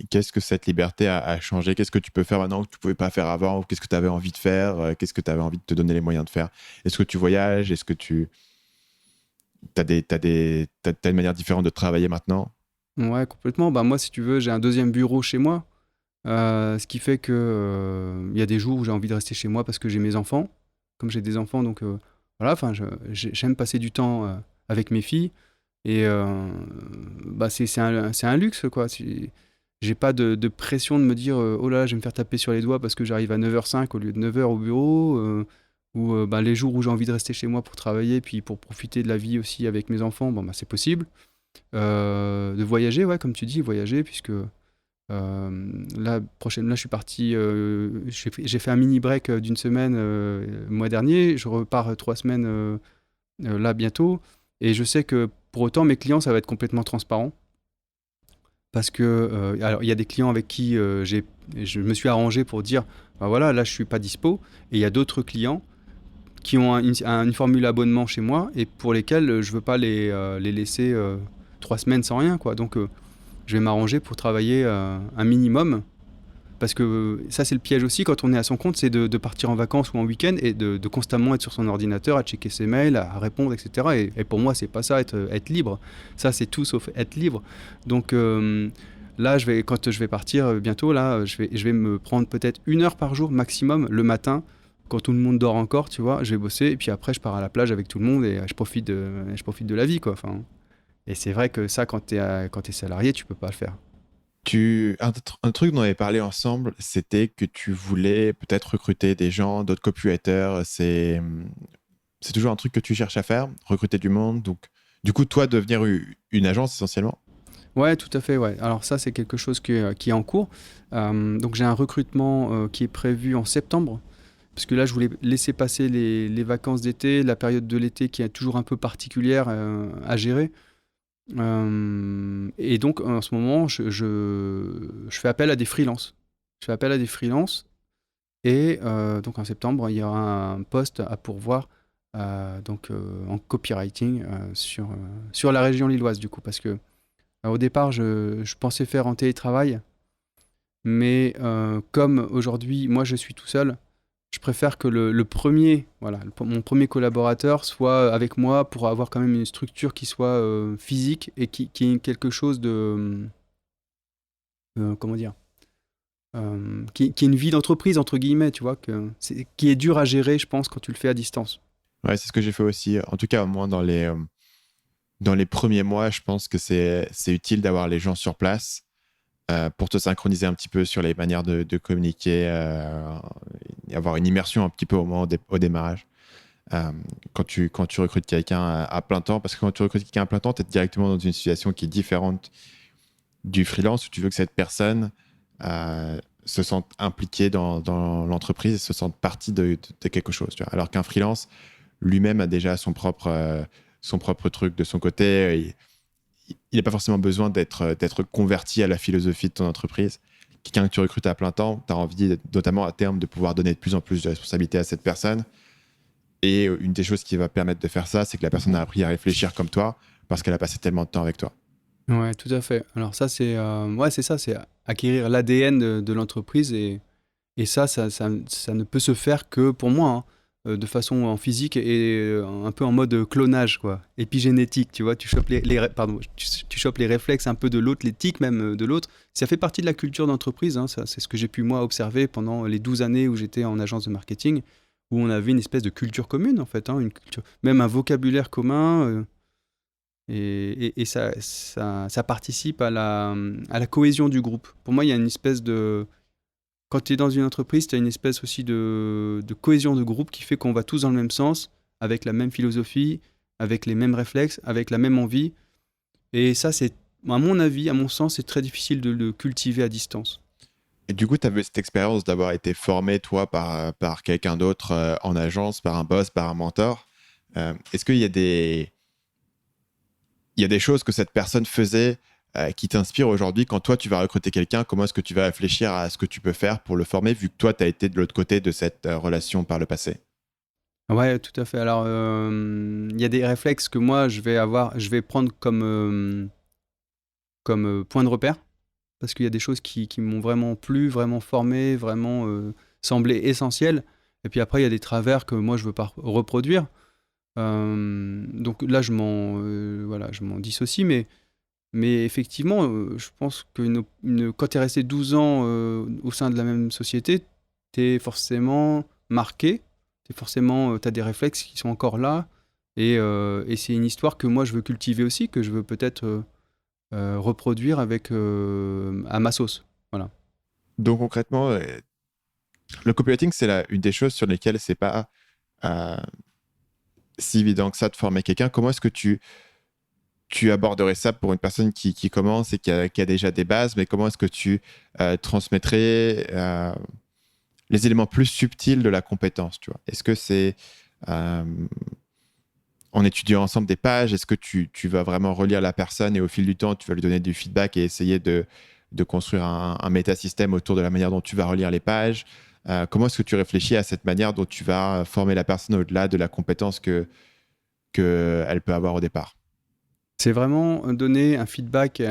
qu'est-ce que cette liberté a changé? Qu'est-ce que tu peux faire maintenant que tu ne pouvais pas faire avant? Ou qu'est-ce que tu avais envie de faire? Qu'est-ce que tu avais envie de te donner les moyens de faire? Est-ce que tu voyages? Est-ce que tu as une manière différente de travailler maintenant? Ouais, complètement. Bah, moi, si tu veux, j'ai un deuxième bureau chez moi. Ce qui fait que y a des jours où j'ai envie de rester chez moi parce que j'ai mes enfants. Comme j'ai des enfants, donc voilà, enfin, j'aime passer du temps avec mes filles. Et bah, c'est un luxe, quoi. J'ai pas de pression de me dire oh là, je vais me faire taper sur les doigts parce que j'arrive à 9h05 au lieu de 9h au bureau. Ou bah, les jours où j'ai envie de rester chez moi pour travailler, puis pour profiter de la vie aussi avec mes enfants, bon, bah, c'est possible. De voyager, ouais, comme tu dis, voyager, puisque là, je suis parti, j'ai fait un mini break d'une semaine le mois dernier, je repars 3 semaines là bientôt, et je sais que pour autant, mes clients, ça va être complètement transparent, parce que, alors, il y a des clients avec qui je me suis arrangé pour dire, bah voilà, là, je suis pas dispo, et il y a d'autres clients qui ont une formule abonnement chez moi, et pour lesquels je veux pas les laisser 3 semaines sans rien, quoi. Donc, je vais m'arranger pour travailler un minimum. Parce que ça, c'est le piège aussi quand on est à son compte, c'est de partir en vacances ou en week-end et de constamment être sur son ordinateur, à checker ses mails, à répondre, etc. Et pour moi, c'est pas ça, être libre. Ça, c'est tout sauf être libre. Donc là, quand je vais partir bientôt, là, je vais me prendre peut-être 1 heure par jour maximum le matin, quand tout le monde dort encore, tu vois. Je vais bosser et puis après, je pars à la plage avec tout le monde et je profite de la vie, quoi. Enfin, et c'est vrai que ça, quand t'es salarié, tu peux pas le faire. Un truc dont on avait parlé ensemble, c'était que tu voulais peut-être recruter des gens, d'autres copywriters. C'est toujours un truc que tu cherches à faire, recruter du monde. Donc, du coup, toi, devenir une agence essentiellement. Ouais, tout à fait, ouais. Alors ça, c'est quelque chose qui est en cours. Donc j'ai un recrutement qui est prévu en septembre, parce que là, je voulais laisser passer les vacances d'été, la période de l'été qui est toujours un peu particulière à gérer. Et donc, en ce moment, je fais appel à des freelances. Je fais appel à des freelances. Et donc, en septembre, il y aura un poste à pourvoir en copywriting sur la région lilloise, du coup. Parce que au départ, je pensais faire en télétravail. Mais comme aujourd'hui, moi, je suis tout seul, je préfère que le premier, voilà, mon premier collaborateur soit avec moi pour avoir quand même une structure qui soit physique et qui ait quelque chose de... comment dire qui ait une vie d'entreprise, entre guillemets, tu vois, qui est dur à gérer, je pense, quand tu le fais à distance. Ouais, c'est ce que j'ai fait aussi. En tout cas, moi, dans les premiers mois, je pense que c'est utile d'avoir les gens sur place pour te synchroniser un petit peu sur les manières de communiquer, et avoir une immersion un petit peu au démarrage. Quand tu recrutes quelqu'un à plein temps, parce que quand tu recrutes quelqu'un à plein temps, tu es directement dans une situation qui est différente du freelance où tu veux que cette personne se sente impliquée dans l'entreprise et se sente partie de quelque chose. Tu vois. Alors qu'un freelance, lui-même a déjà son propre truc de son côté. Il n'a pas forcément besoin d'être converti à la philosophie de ton entreprise. Quelqu'un que tu recrutes à plein temps, tu as envie, notamment à terme, de pouvoir donner de plus en plus de responsabilités à cette personne. Et une des choses qui va permettre de faire ça, c'est que la personne a appris à réfléchir comme toi parce qu'elle a passé tellement de temps avec toi. Ouais, tout à fait. Alors ça, c'est c'est ça, c'est acquérir l'ADN de l'entreprise et ça ne peut se faire que pour moi, hein, de façon en physique et un peu en mode clonage, quoi, épigénétique, tu vois, tu chopes tu chopes les réflexes un peu de l'autre, les tics même de l'autre. Ça fait partie de la culture d'entreprise, hein, ça, c'est ce que j'ai pu moi observer pendant les 12 années où j'étais en agence de marketing, où on avait une espèce de culture commune en fait, hein, une culture, même un vocabulaire commun. Et ça participe à la cohésion du groupe. Pour moi, il y a une espèce de... Quand tu es dans une entreprise, tu as une espèce aussi de cohésion de groupe qui fait qu'on va tous dans le même sens, avec la même philosophie, avec les mêmes réflexes, avec la même envie. Et ça, c'est, à mon avis, à mon sens, c'est très difficile de le cultiver à distance. Et du coup, tu avais cette expérience d'avoir été formé, toi, par quelqu'un d'autre en agence, par un boss, par un mentor. Est-ce qu'il y a des choses que cette personne faisait qui t'inspirent aujourd'hui quand toi, tu vas recruter quelqu'un? Comment est-ce que tu vas réfléchir à ce que tu peux faire pour le former, vu que toi, tu as été de l'autre côté de cette relation par le passé? Ouais, tout à fait. Alors, il y a des réflexes que moi, je vais prendre comme point de repère. Parce qu'il y a des choses qui m'ont vraiment plu, vraiment formé, vraiment semblé essentielles. Et puis après, il y a des travers que moi, je ne veux pas reproduire. Donc là, je m'en dissocie. Mais effectivement, je pense que quand tu es resté 12 ans au sein de la même société, tu es forcément marqué. Tu as des réflexes qui sont encore là. Et c'est une histoire que moi, je veux cultiver aussi, que je veux peut-être reproduire avec à ma sauce. Voilà. Donc concrètement, le copywriting, c'est une des choses sur lesquelles c'est pas euh, si évident que ça de former quelqu'un. Comment est-ce que tu aborderais ça pour une personne qui commence et qui a déjà des bases, mais comment est-ce que tu transmettrais les éléments plus subtils de la compétence, tu vois? Est-ce que c'est euh, en étudiant ensemble des pages? Est-ce que tu vas vraiment relire la personne et au fil du temps, tu vas lui donner du feedback et essayer de construire un métasystème autour de la manière dont tu vas relire les pages? Comment est-ce que tu réfléchis à cette manière dont tu vas former la personne au-delà de la compétence qu'elle peut avoir au départ? C'est vraiment donner un feedback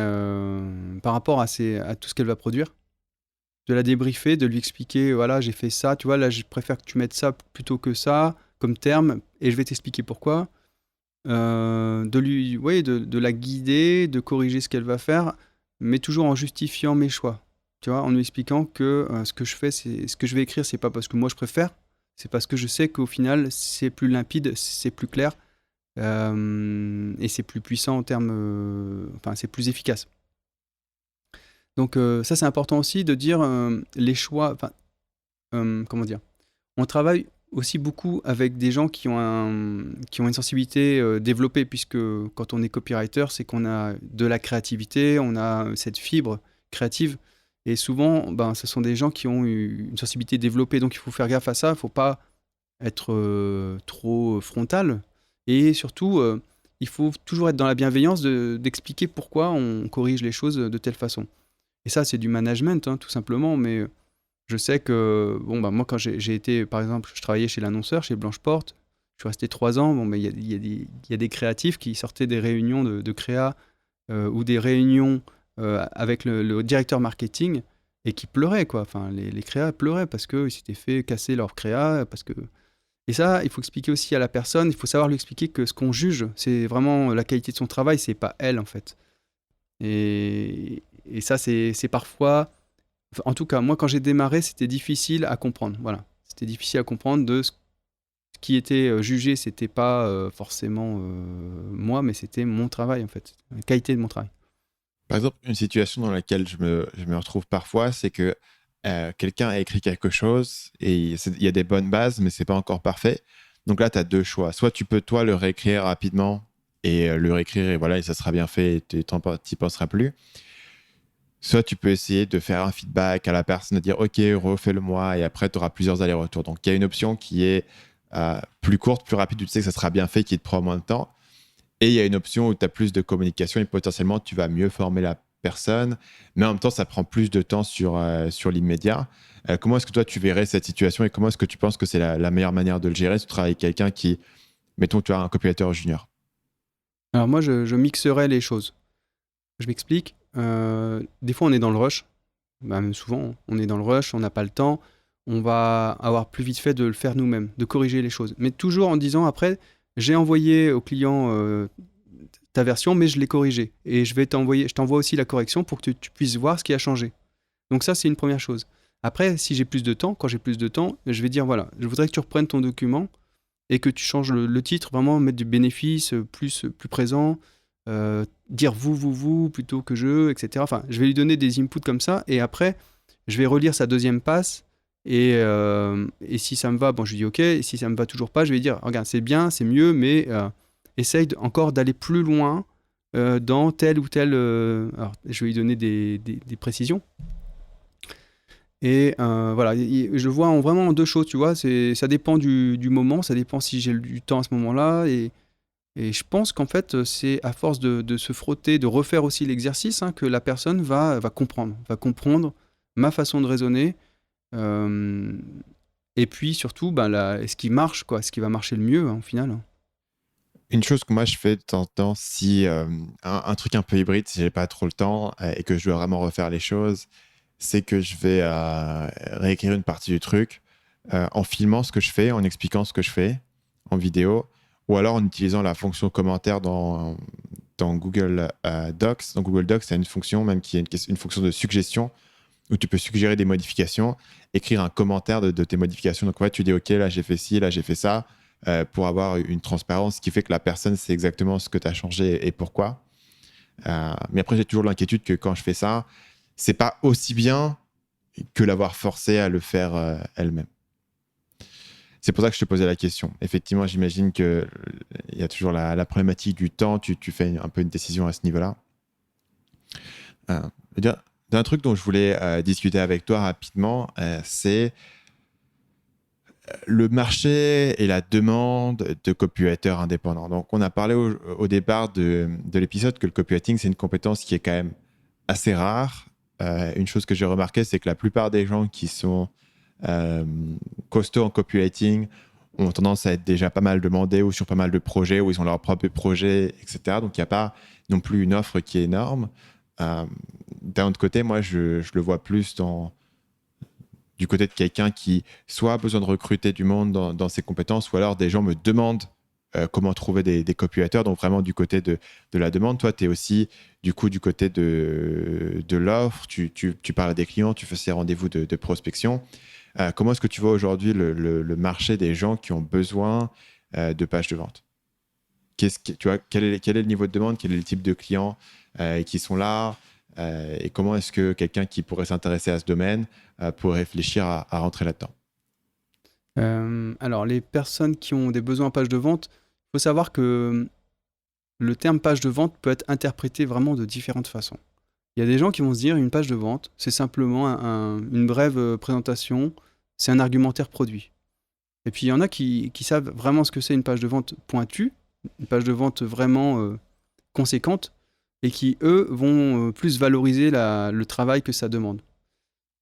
par rapport à tout ce qu'elle va produire, de la débriefer, de lui expliquer, voilà, j'ai fait ça, tu vois, là, je préfère que tu mettes ça plutôt que ça comme terme, et je vais t'expliquer pourquoi. De la guider, de corriger ce qu'elle va faire, mais toujours en justifiant mes choix. Tu vois, en lui expliquant que ce que je fais, ce que je vais écrire, c'est pas parce que moi je préfère, c'est parce que je sais qu'au final, c'est plus limpide, c'est plus clair, et c'est plus puissant en termes. Enfin, c'est plus efficace. Donc, ça, c'est important aussi de dire les choix. Enfin, comment dire? On travaille aussi beaucoup avec des gens qui ont une sensibilité développée, puisque quand on est copywriter, c'est qu'on a de la créativité, on a cette fibre créative. Et souvent, ben, ce sont des gens qui ont une sensibilité développée. Donc il faut faire gaffe à ça, il ne faut pas être trop frontal. Et surtout, il faut toujours être dans la bienveillance d'expliquer pourquoi on corrige les choses de telle façon. Et ça, c'est du management, hein, tout simplement, mais je sais que, bon, bah, moi, quand j'ai été, par exemple, je travaillais chez l'annonceur, chez Blanche Porte, je suis resté 3 ans, bon, mais il y a des créatifs qui sortaient des réunions de créa ou des réunions avec le directeur marketing, et qui pleuraient, quoi. Enfin, les créas pleuraient parce qu'ils s'étaient fait casser leur créa, parce que... Et ça, il faut expliquer aussi à la personne, il faut savoir lui expliquer que ce qu'on juge, c'est vraiment la qualité de son travail, c'est pas elle, en fait. Et ça, c'est parfois... Enfin, en tout cas, moi, quand j'ai démarré, c'était difficile à comprendre. Voilà. C'était difficile à comprendre de ce qui était jugé, c'était pas forcément moi, mais c'était mon travail, en fait. La qualité de mon travail. Par exemple, une situation dans laquelle je me retrouve parfois, c'est que quelqu'un a écrit quelque chose et il y a des bonnes bases, mais c'est pas encore parfait. Donc là, tu as deux choix. Soit tu peux, toi, le réécrire rapidement et le réécrire et voilà, et ça sera bien fait et tu n'y penseras plus. Soit tu peux essayer de faire un feedback à la personne, de dire OK, refais-le-moi et après, tu auras plusieurs allers-retours. Donc, il y a une option qui est plus courte, plus rapide, tu sais que ça sera bien fait, qui te prend moins de temps. Et il y a une option où tu as plus de communication et potentiellement tu vas mieux former la personne, mais en même temps, ça prend plus de temps sur l'immédiat. Comment est-ce que toi, tu verrais cette situation et comment est-ce que tu penses que c'est la meilleure manière de le gérer si tu travailles avec quelqu'un qui, mettons, tu as un copywriter junior? Alors moi, je mixerais les choses. Je m'explique. Des fois, on est dans le rush. Bah, même souvent, on est dans le rush, on n'a pas le temps. On va avoir plus vite fait de le faire nous-mêmes, de corriger les choses. Mais toujours en disant après, j'ai envoyé au client ta version, mais je l'ai corrigée. Et je t'envoie aussi la correction pour que tu puisses voir ce qui a changé. Donc ça, c'est une première chose. Après, si j'ai plus de temps, quand j'ai plus de temps, je vais dire, voilà, je voudrais que tu reprennes ton document et que tu changes le titre, vraiment mettre du bénéfice plus présent, dire vous plutôt que je, etc. Enfin, je vais lui donner des inputs comme ça et après, je vais relire sa deuxième passe et si ça me va, bon, je lui dis ok, et si ça me va toujours pas, je vais dire, regarde, c'est bien, c'est mieux, mais essaye encore d'aller plus loin dans tel ou tel... alors, je vais lui donner des précisions. Et voilà, je vois vraiment en deux choses, tu vois. Ça dépend du moment, ça dépend si j'ai du temps à ce moment-là. Et je pense qu'en fait, c'est à force de se frotter, de refaire aussi l'exercice, hein, que la personne va comprendre ma façon de raisonner. euh, et puis surtout, ben, ce qui marche, quoi, ce qui va marcher le mieux, hein, au final. Une chose que moi je fais de temps en temps, si un truc un peu hybride, si j'ai pas trop le temps et que je dois vraiment refaire les choses, c'est que je vais réécrire une partie du truc en filmant ce que je fais, en expliquant ce que je fais en vidéo, ou alors en utilisant la fonction commentaire dans Google Docs. Dans Google Docs, c'est une fonction même qui est une fonction de suggestion où tu peux suggérer des modifications, écrire un commentaire de tes modifications. Donc ouais, tu dis ok, là j'ai fait ci, là j'ai fait ça, pour avoir une transparence qui fait que la personne sait exactement ce que tu as changé et pourquoi. Mais après, j'ai toujours l'inquiétude que quand je fais ça, c'est pas aussi bien que l'avoir forcée à le faire elle-même. C'est pour ça que je te posais la question. Effectivement, j'imagine qu'il y a toujours la problématique du temps. Tu fais un peu une décision à ce niveau-là. D'un truc dont je voulais discuter avec toi rapidement, c'est le marché et la demande de copywriters indépendants. Donc, on a parlé au départ de l'épisode que le copywriting, c'est une compétence qui est quand même assez rare. Une chose que j'ai remarqué, c'est que la plupart des gens qui sont costauds en copywriting ont tendance à être déjà pas mal demandés ou sur pas mal de projets où ils ont leur propre projet, etc. Donc, il n'y a pas non plus une offre qui est énorme. D'un autre côté, moi, je le vois plus du côté de quelqu'un qui soit a besoin de recruter du monde dans ses compétences, ou alors des gens me demandent comment trouver des copywriters, donc vraiment du côté de la demande. Toi, tu es aussi du côté de l'offre, tu parles à des clients, tu fais ces rendez-vous de prospection. Comment est-ce que tu vois aujourd'hui le marché des gens qui ont besoin de pages de vente? Tu vois, quel est le niveau de demande, quel est le type de clients qui sont là, et comment est-ce que quelqu'un qui pourrait s'intéresser à ce domaine pourrait réfléchir à rentrer là-dedans? Alors, les personnes qui ont des besoins en page de vente, il faut savoir que le terme page de vente peut être interprété vraiment de différentes façons. Il y a des gens qui vont se dire une page de vente, c'est simplement une brève présentation, c'est un argumentaire produit. Et puis il y en a qui savent vraiment ce que c'est une page de vente pointue, une page de vente vraiment conséquente, et qui, eux, vont plus valoriser le travail que ça demande.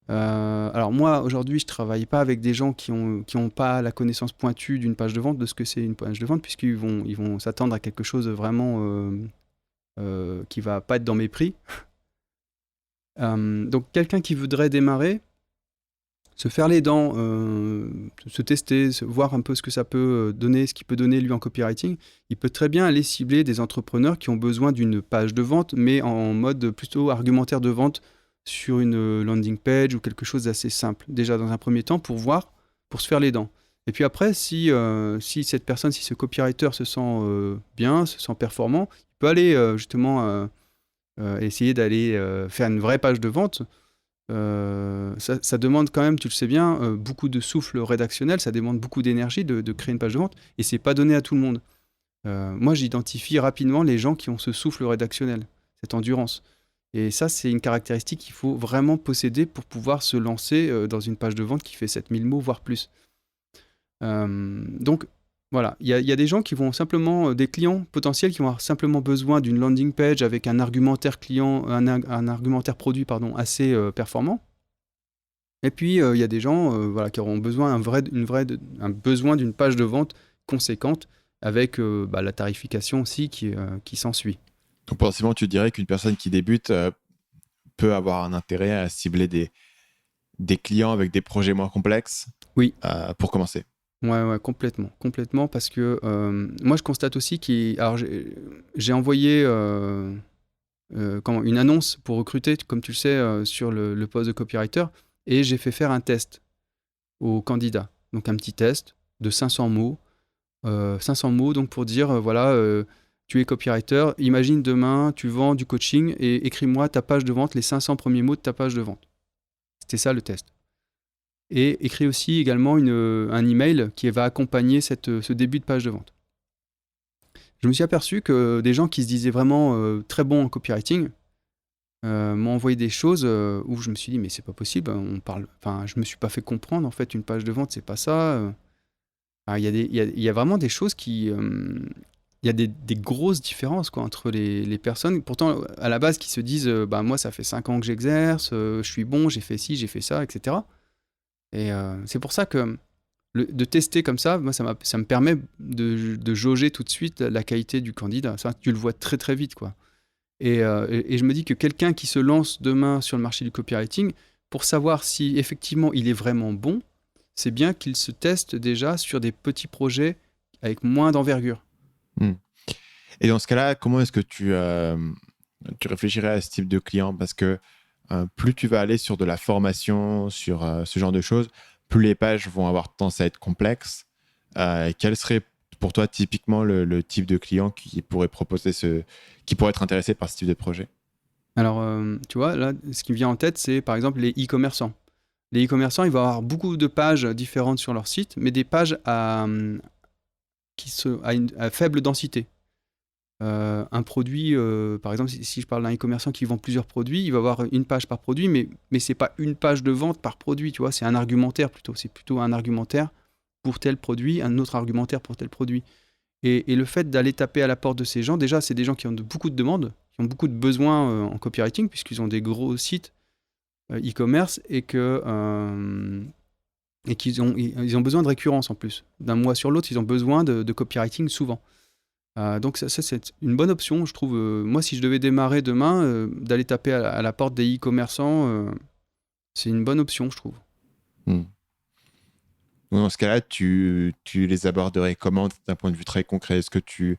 Alors moi, aujourd'hui, je travaille pas avec des gens qui ont pas la connaissance pointue d'une page de vente, de ce que c'est une page de vente, puisqu'ils vont s'attendre à quelque chose vraiment qui va pas être dans mes prix. Donc quelqu'un qui voudrait démarrer, se faire les dents, se tester, voir un peu ce que ça peut donner, ce qu'il peut donner lui en copywriting, il peut très bien aller cibler des entrepreneurs qui ont besoin d'une page de vente, mais en mode plutôt argumentaire de vente sur une landing page ou quelque chose d'assez simple, déjà dans un premier temps pour voir, pour se faire les dents. Et puis après, si cette personne, si ce copywriter se sent bien, se sent performant, il peut aller justement essayer d'aller faire une vraie page de vente. Ça demande quand même, tu le sais bien, beaucoup de souffle rédactionnel, ça demande beaucoup d'énergie de créer une page de vente, et c'est pas donné à tout le monde. Moi, j'identifie rapidement les gens qui ont ce souffle rédactionnel, cette endurance. Et ça, c'est une caractéristique qu'il faut vraiment posséder pour pouvoir se lancer dans une page de vente qui fait 7000 mots, voire plus. Donc, voilà, il y a des gens qui vont simplement, des clients potentiels qui vont avoir simplement besoin d'une landing page avec un argumentaire client, un argumentaire produit pardon, assez performant. Et puis il y a des gens voilà, qui auront besoin besoin d'une page de vente conséquente avec la tarification aussi qui s'ensuit. Donc potentiellement, tu dirais qu'une personne qui débute peut avoir un intérêt à cibler des clients avec des projets moins complexes oui. Pour commencer. Ouais, complètement, parce que moi je constate aussi alors j'ai envoyé une annonce pour recruter, comme tu le sais, sur le poste de copywriter, et j'ai fait faire un test aux candidats. Donc un petit test de 500 mots, donc pour dire, voilà, tu es copywriter, imagine demain tu vends du coaching et écris-moi ta page de vente, les 500 premiers mots de ta page de vente. C'était ça le test. Et écris aussi également un email qui va accompagner ce début de page de vente. Je me suis aperçu que des gens qui se disaient vraiment très bons en copywriting m'ont envoyé des choses où je me suis dit mais c'est pas possible, je me suis pas fait comprendre en fait, une page de vente c'est pas ça. Il y a vraiment des choses qui... il y a des grosses différences quoi, entre les personnes, pourtant à la base qui se disent moi ça fait 5 ans que j'exerce, je suis bon, j'ai fait ci, j'ai fait ça, etc. Et c'est pour ça que de tester comme ça, moi, ça me permet de jauger tout de suite la qualité du candidat. Ça, tu le vois très très vite, quoi. Et je me dis que quelqu'un qui se lance demain sur le marché du copywriting, pour savoir si effectivement il est vraiment bon, c'est bien qu'il se teste déjà sur des petits projets avec moins d'envergure. Et dans ce cas-là, comment est-ce que tu réfléchirais à ce type de client? Parce que plus tu vas aller sur de la formation, sur ce genre de choses, plus les pages vont avoir tendance à être complexes. Quel serait pour toi typiquement le type de client qui pourrait qui pourrait être intéressé par ce type de projet? Alors, tu vois, là, ce qui me vient en tête, c'est par exemple les e-commerçants. Les e-commerçants, ils vont avoir beaucoup de pages différentes sur leur site, mais des pages à faible densité. Un produit, par exemple, si je parle d'un e-commerçant qui vend plusieurs produits, il va avoir une page par produit, mais c'est pas une page de vente par produit, tu vois, c'est un argumentaire plutôt. C'est plutôt un argumentaire pour tel produit, un autre argumentaire pour tel produit. Et le fait d'aller taper à la porte de ces gens, déjà, c'est des gens qui ont beaucoup de demandes, qui ont beaucoup de besoins en copywriting, puisqu'ils ont des gros sites e-commerce et qu'ils ont besoin de récurrence en plus. D'un mois sur l'autre, ils ont besoin de copywriting souvent. Donc ça, c'est une bonne option, je trouve. Moi, si je devais démarrer demain, d'aller taper à la porte des e-commerçants, c'est une bonne option, je trouve. Dans ce cas-là, tu les aborderais comment d'un point de vue très concret? Est-ce que tu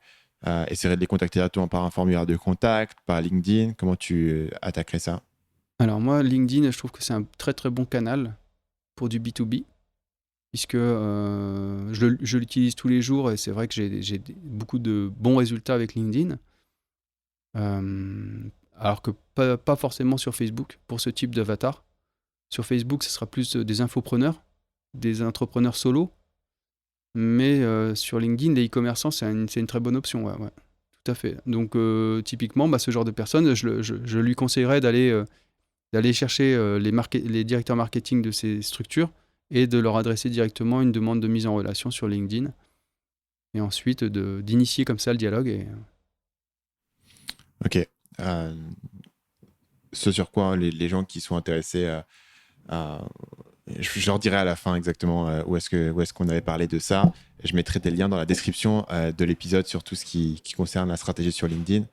essaierais de les contacter directement par un formulaire de contact, par LinkedIn? Comment tu attaquerais ça? Alors moi, LinkedIn, je trouve que c'est un très très bon canal pour du B2B, puisque je l'utilise tous les jours et c'est vrai que j'ai beaucoup de bons résultats avec LinkedIn. Alors que pas forcément sur Facebook pour ce type d'avatar. Sur Facebook, ce sera plus des infopreneurs, des entrepreneurs solo. Mais sur LinkedIn, les e-commerçants, c'est une très bonne option. Ouais, tout à fait. Donc typiquement, ce genre de personne, je lui conseillerais d'aller chercher les directeurs marketing de ces structures et de leur adresser directement une demande de mise en relation sur LinkedIn. Et ensuite, d'initier comme ça le dialogue. Ok. Ce sur quoi les gens qui sont intéressés, je leur dirai à la fin exactement où est-ce qu'on avait parlé de ça. Je mettrai des liens dans la description de l'épisode sur tout ce qui concerne la stratégie sur LinkedIn.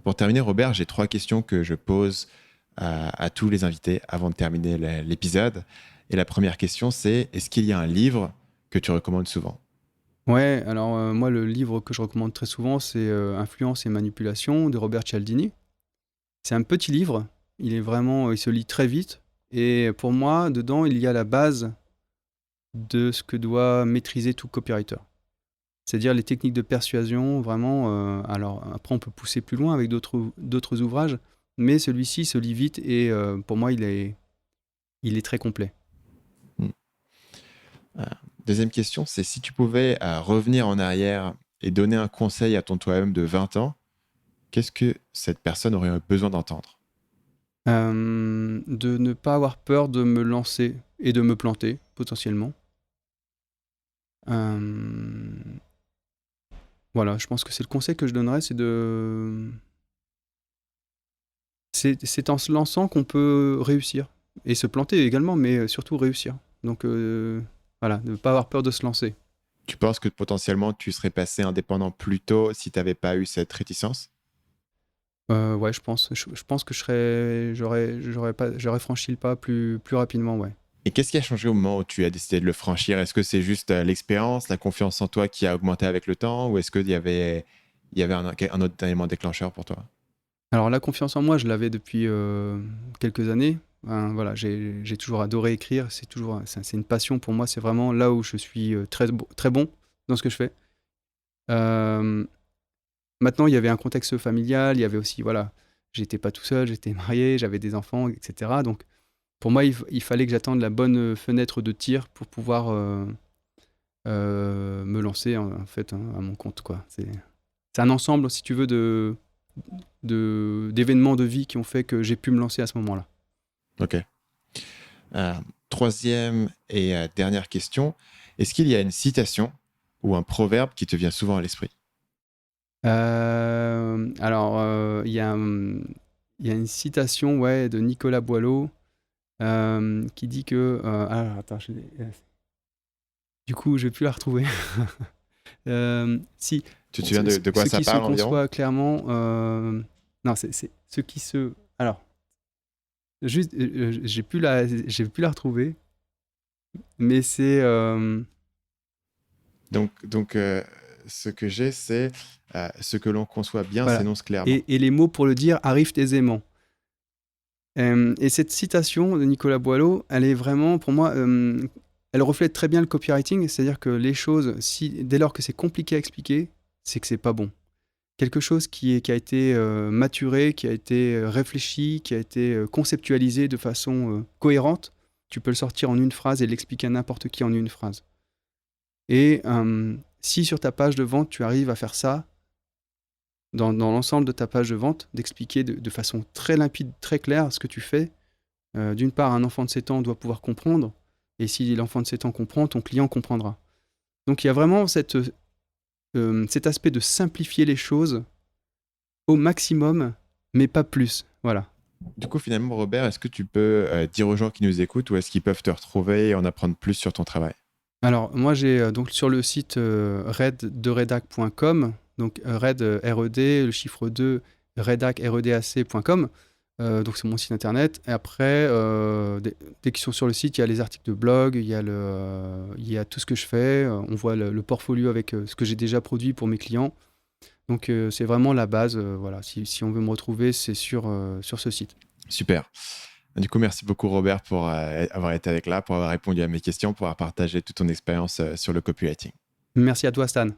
Pour terminer, Robert, j'ai 3 questions que je pose à tous les invités avant de terminer l'épisode. Et la première question, c'est est-ce qu'il y a un livre que tu recommandes souvent? Ouais, alors moi, le livre que je recommande très souvent, c'est Influence et manipulation de Robert Cialdini. C'est un petit livre, il se lit très vite. Et pour moi, dedans, il y a la base de ce que doit maîtriser tout copywriter. C'est-à-dire les techniques de persuasion, vraiment. Alors après, on peut pousser plus loin avec d'autres ouvrages, mais celui-ci se lit vite et pour moi, il est très complet. Deuxième question, c'est si tu pouvais revenir en arrière et donner un conseil à ton toi-même de 20 ans, qu'est-ce que cette personne aurait besoin d'entendre? De ne pas avoir peur de me lancer et de me planter, potentiellement. Voilà, je pense que c'est le conseil que je donnerais, c'est en se lançant qu'on peut réussir. Et se planter également, mais surtout réussir. Donc voilà, de ne pas avoir peur de se lancer. Tu penses que potentiellement tu serais passé indépendant plus tôt si tu n'avais pas eu cette réticence? Ouais, je pense. Je pense que j'aurais franchi le pas plus rapidement, ouais. Et qu'est-ce qui a changé au moment où tu as décidé de le franchir? Est-ce que c'est juste l'expérience, la confiance en toi qui a augmenté avec le temps ou est-ce qu'il y avait un autre élément déclencheur pour toi? Alors la confiance en moi, je l'avais depuis quelques années. Voilà, j'ai toujours adoré écrire. C'est une passion pour moi. C'est vraiment là où je suis très bon dans ce que je fais. Euh, Maintenant, il y avait un contexte familial. Il y avait aussi, voilà, j'étais pas tout seul, j'étais marié, j'avais des enfants, etc. Donc pour moi, il fallait que j'attende la bonne fenêtre de tir pour pouvoir me lancer en fait, hein, à mon compte, quoi. C'est un ensemble, si tu veux, d'événements de vie qui ont fait que j'ai pu me lancer à ce moment-là. Ok. Troisième et dernière question. Est-ce qu'il y a une citation ou un proverbe qui te vient souvent à l'esprit? Alors, il y a une citation, ouais, de Nicolas Boileau qui dit que... alors, attends, du coup, je vais plus la retrouver. Si, Tu te souviens de quoi ça parle ce qui se environ? conçoit clairement... non, c'est ce qui se... Alors, juste, j'ai plus la retrouver, mais c'est... Donc ce que j'ai, c'est ce que l'on conçoit bien voilà. s'énonce clairement. Et les mots pour le dire arrivent aisément. Et cette citation de Nicolas Boileau, elle est vraiment, pour moi, elle reflète très bien le copywriting, c'est-à-dire que les choses, dès lors que c'est compliqué à expliquer, c'est que c'est pas bon. Quelque chose qui a été maturé, qui a été réfléchi, qui a été conceptualisé de façon cohérente, tu peux le sortir en une phrase et l'expliquer à n'importe qui en une phrase. Et si sur ta page de vente, tu arrives à faire ça, dans l'ensemble de ta page de vente, d'expliquer de façon très limpide, très claire ce que tu fais. D'une part, un enfant de 7 ans doit pouvoir comprendre, et si l'enfant de 7 ans comprend, ton client comprendra. Donc il y a vraiment cet aspect de simplifier les choses au maximum, mais pas plus. Voilà. Du coup, finalement, Robert, est-ce que tu peux dire aux gens qui nous écoutent où est-ce qu'ils peuvent te retrouver et en apprendre plus sur ton travail? Alors, moi, j'ai donc sur le site redderedac.com, donc red, R-E-D, le chiffre 2, redac, R-E-D-A-C.com. Donc, c'est mon site internet. Et après, dès qu'ils sont sur le site, il y a les articles de blog, il y a tout ce que je fais. On voit le portfolio avec ce que j'ai déjà produit pour mes clients. Donc, c'est vraiment la base. Voilà. Si on veut me retrouver, c'est sur ce site. Super. Du coup, merci beaucoup Robert pour avoir été avec là, pour avoir répondu à mes questions, pour avoir partagé toute ton expérience sur le copywriting. Merci à toi, Stan.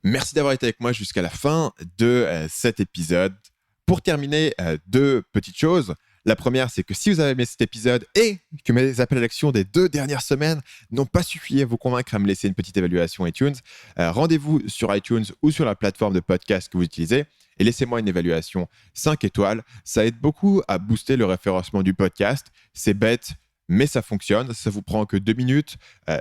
Merci d'avoir été avec moi jusqu'à la fin de cet épisode. Pour terminer, deux petites choses. La première, c'est que si vous avez aimé cet épisode et que mes appels à l'action des 2 dernières semaines n'ont pas suffi à vous convaincre à me laisser une petite évaluation iTunes, rendez-vous sur iTunes ou sur la plateforme de podcast que vous utilisez et laissez-moi une évaluation 5 étoiles. Ça aide beaucoup à booster le référencement du podcast. C'est bête, mais ça fonctionne. Ça vous prend que 2 minutes.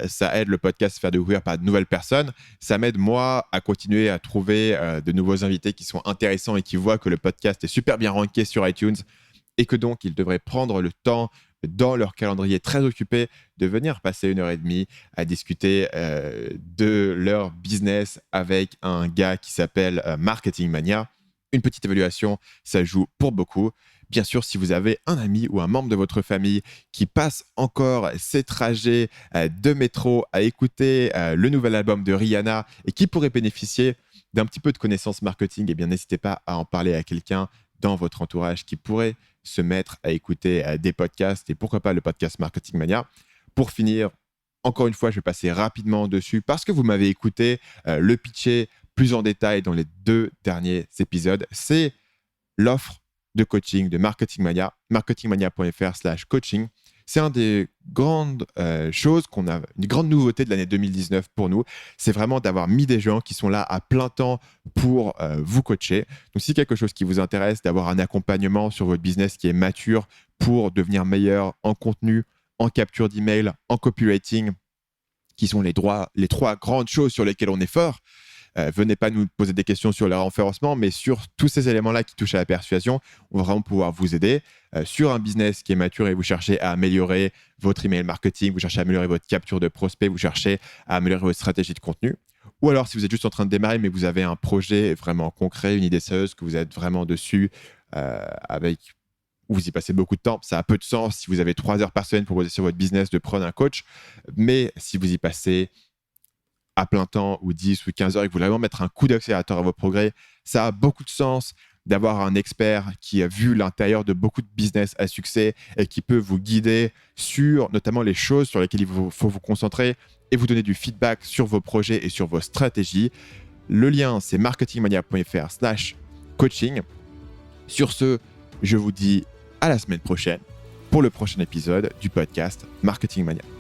Ça aide le podcast à se faire découvrir par de nouvelles personnes. Ça m'aide, moi, à continuer à trouver de nouveaux invités qui sont intéressants et qui voient que le podcast est super bien ranké sur iTunes et que donc ils devraient prendre le temps dans leur calendrier très occupé de venir passer 1h30 à discuter de leur business avec un gars qui s'appelle Marketing Mania. Une petite évaluation, ça joue pour beaucoup. Bien sûr, si vous avez un ami ou un membre de votre famille qui passe encore ses trajets de métro à écouter le nouvel album de Rihanna et qui pourrait bénéficier d'un petit peu de connaissances marketing, eh bien, n'hésitez pas à en parler à quelqu'un dans votre entourage qui pourrait se mettre à écouter des podcasts et pourquoi pas le podcast Marketing Mania. Pour finir, encore une fois, je vais passer rapidement dessus parce que vous m'avez écouté le pitcher plus en détail dans les 2 derniers épisodes. C'est l'offre de coaching de Marketing Mania, marketingmania.fr/coaching. C'est une des grandes choses une grande nouveauté de l'année 2019 pour nous. C'est vraiment d'avoir mis des gens qui sont là à plein temps pour vous coacher. Donc, si quelque chose qui vous intéresse, d'avoir un accompagnement sur votre business qui est mature pour devenir meilleur en contenu, en capture d'email, en copywriting, qui sont les 3 grandes choses sur lesquelles on est fort. Venez pas nous poser des questions sur le référencement, mais sur tous ces éléments-là qui touchent à la persuasion, on va vraiment pouvoir vous aider. Sur un business qui est mature et vous cherchez à améliorer votre email marketing, vous cherchez à améliorer votre capture de prospects, vous cherchez à améliorer votre stratégie de contenu. Ou alors, si vous êtes juste en train de démarrer, mais vous avez un projet vraiment concret, une idée sérieuse, que vous êtes vraiment dessus, où vous y passez beaucoup de temps, ça a peu de sens si vous avez 3 heures par semaine pour bosser sur votre business de prendre un coach. Mais si vous y passez à plein temps ou 10 ou 15 heures et que vous voulez vraiment mettre un coup d'accélérateur à vos progrès, ça a beaucoup de sens d'avoir un expert qui a vu l'intérieur de beaucoup de business à succès et qui peut vous guider sur notamment les choses sur lesquelles il faut vous concentrer et vous donner du feedback sur vos projets et sur vos stratégies. Le lien, c'est marketingmania.fr/coaching. Sur ce, je vous dis à la semaine prochaine pour le prochain épisode du podcast Marketing Mania.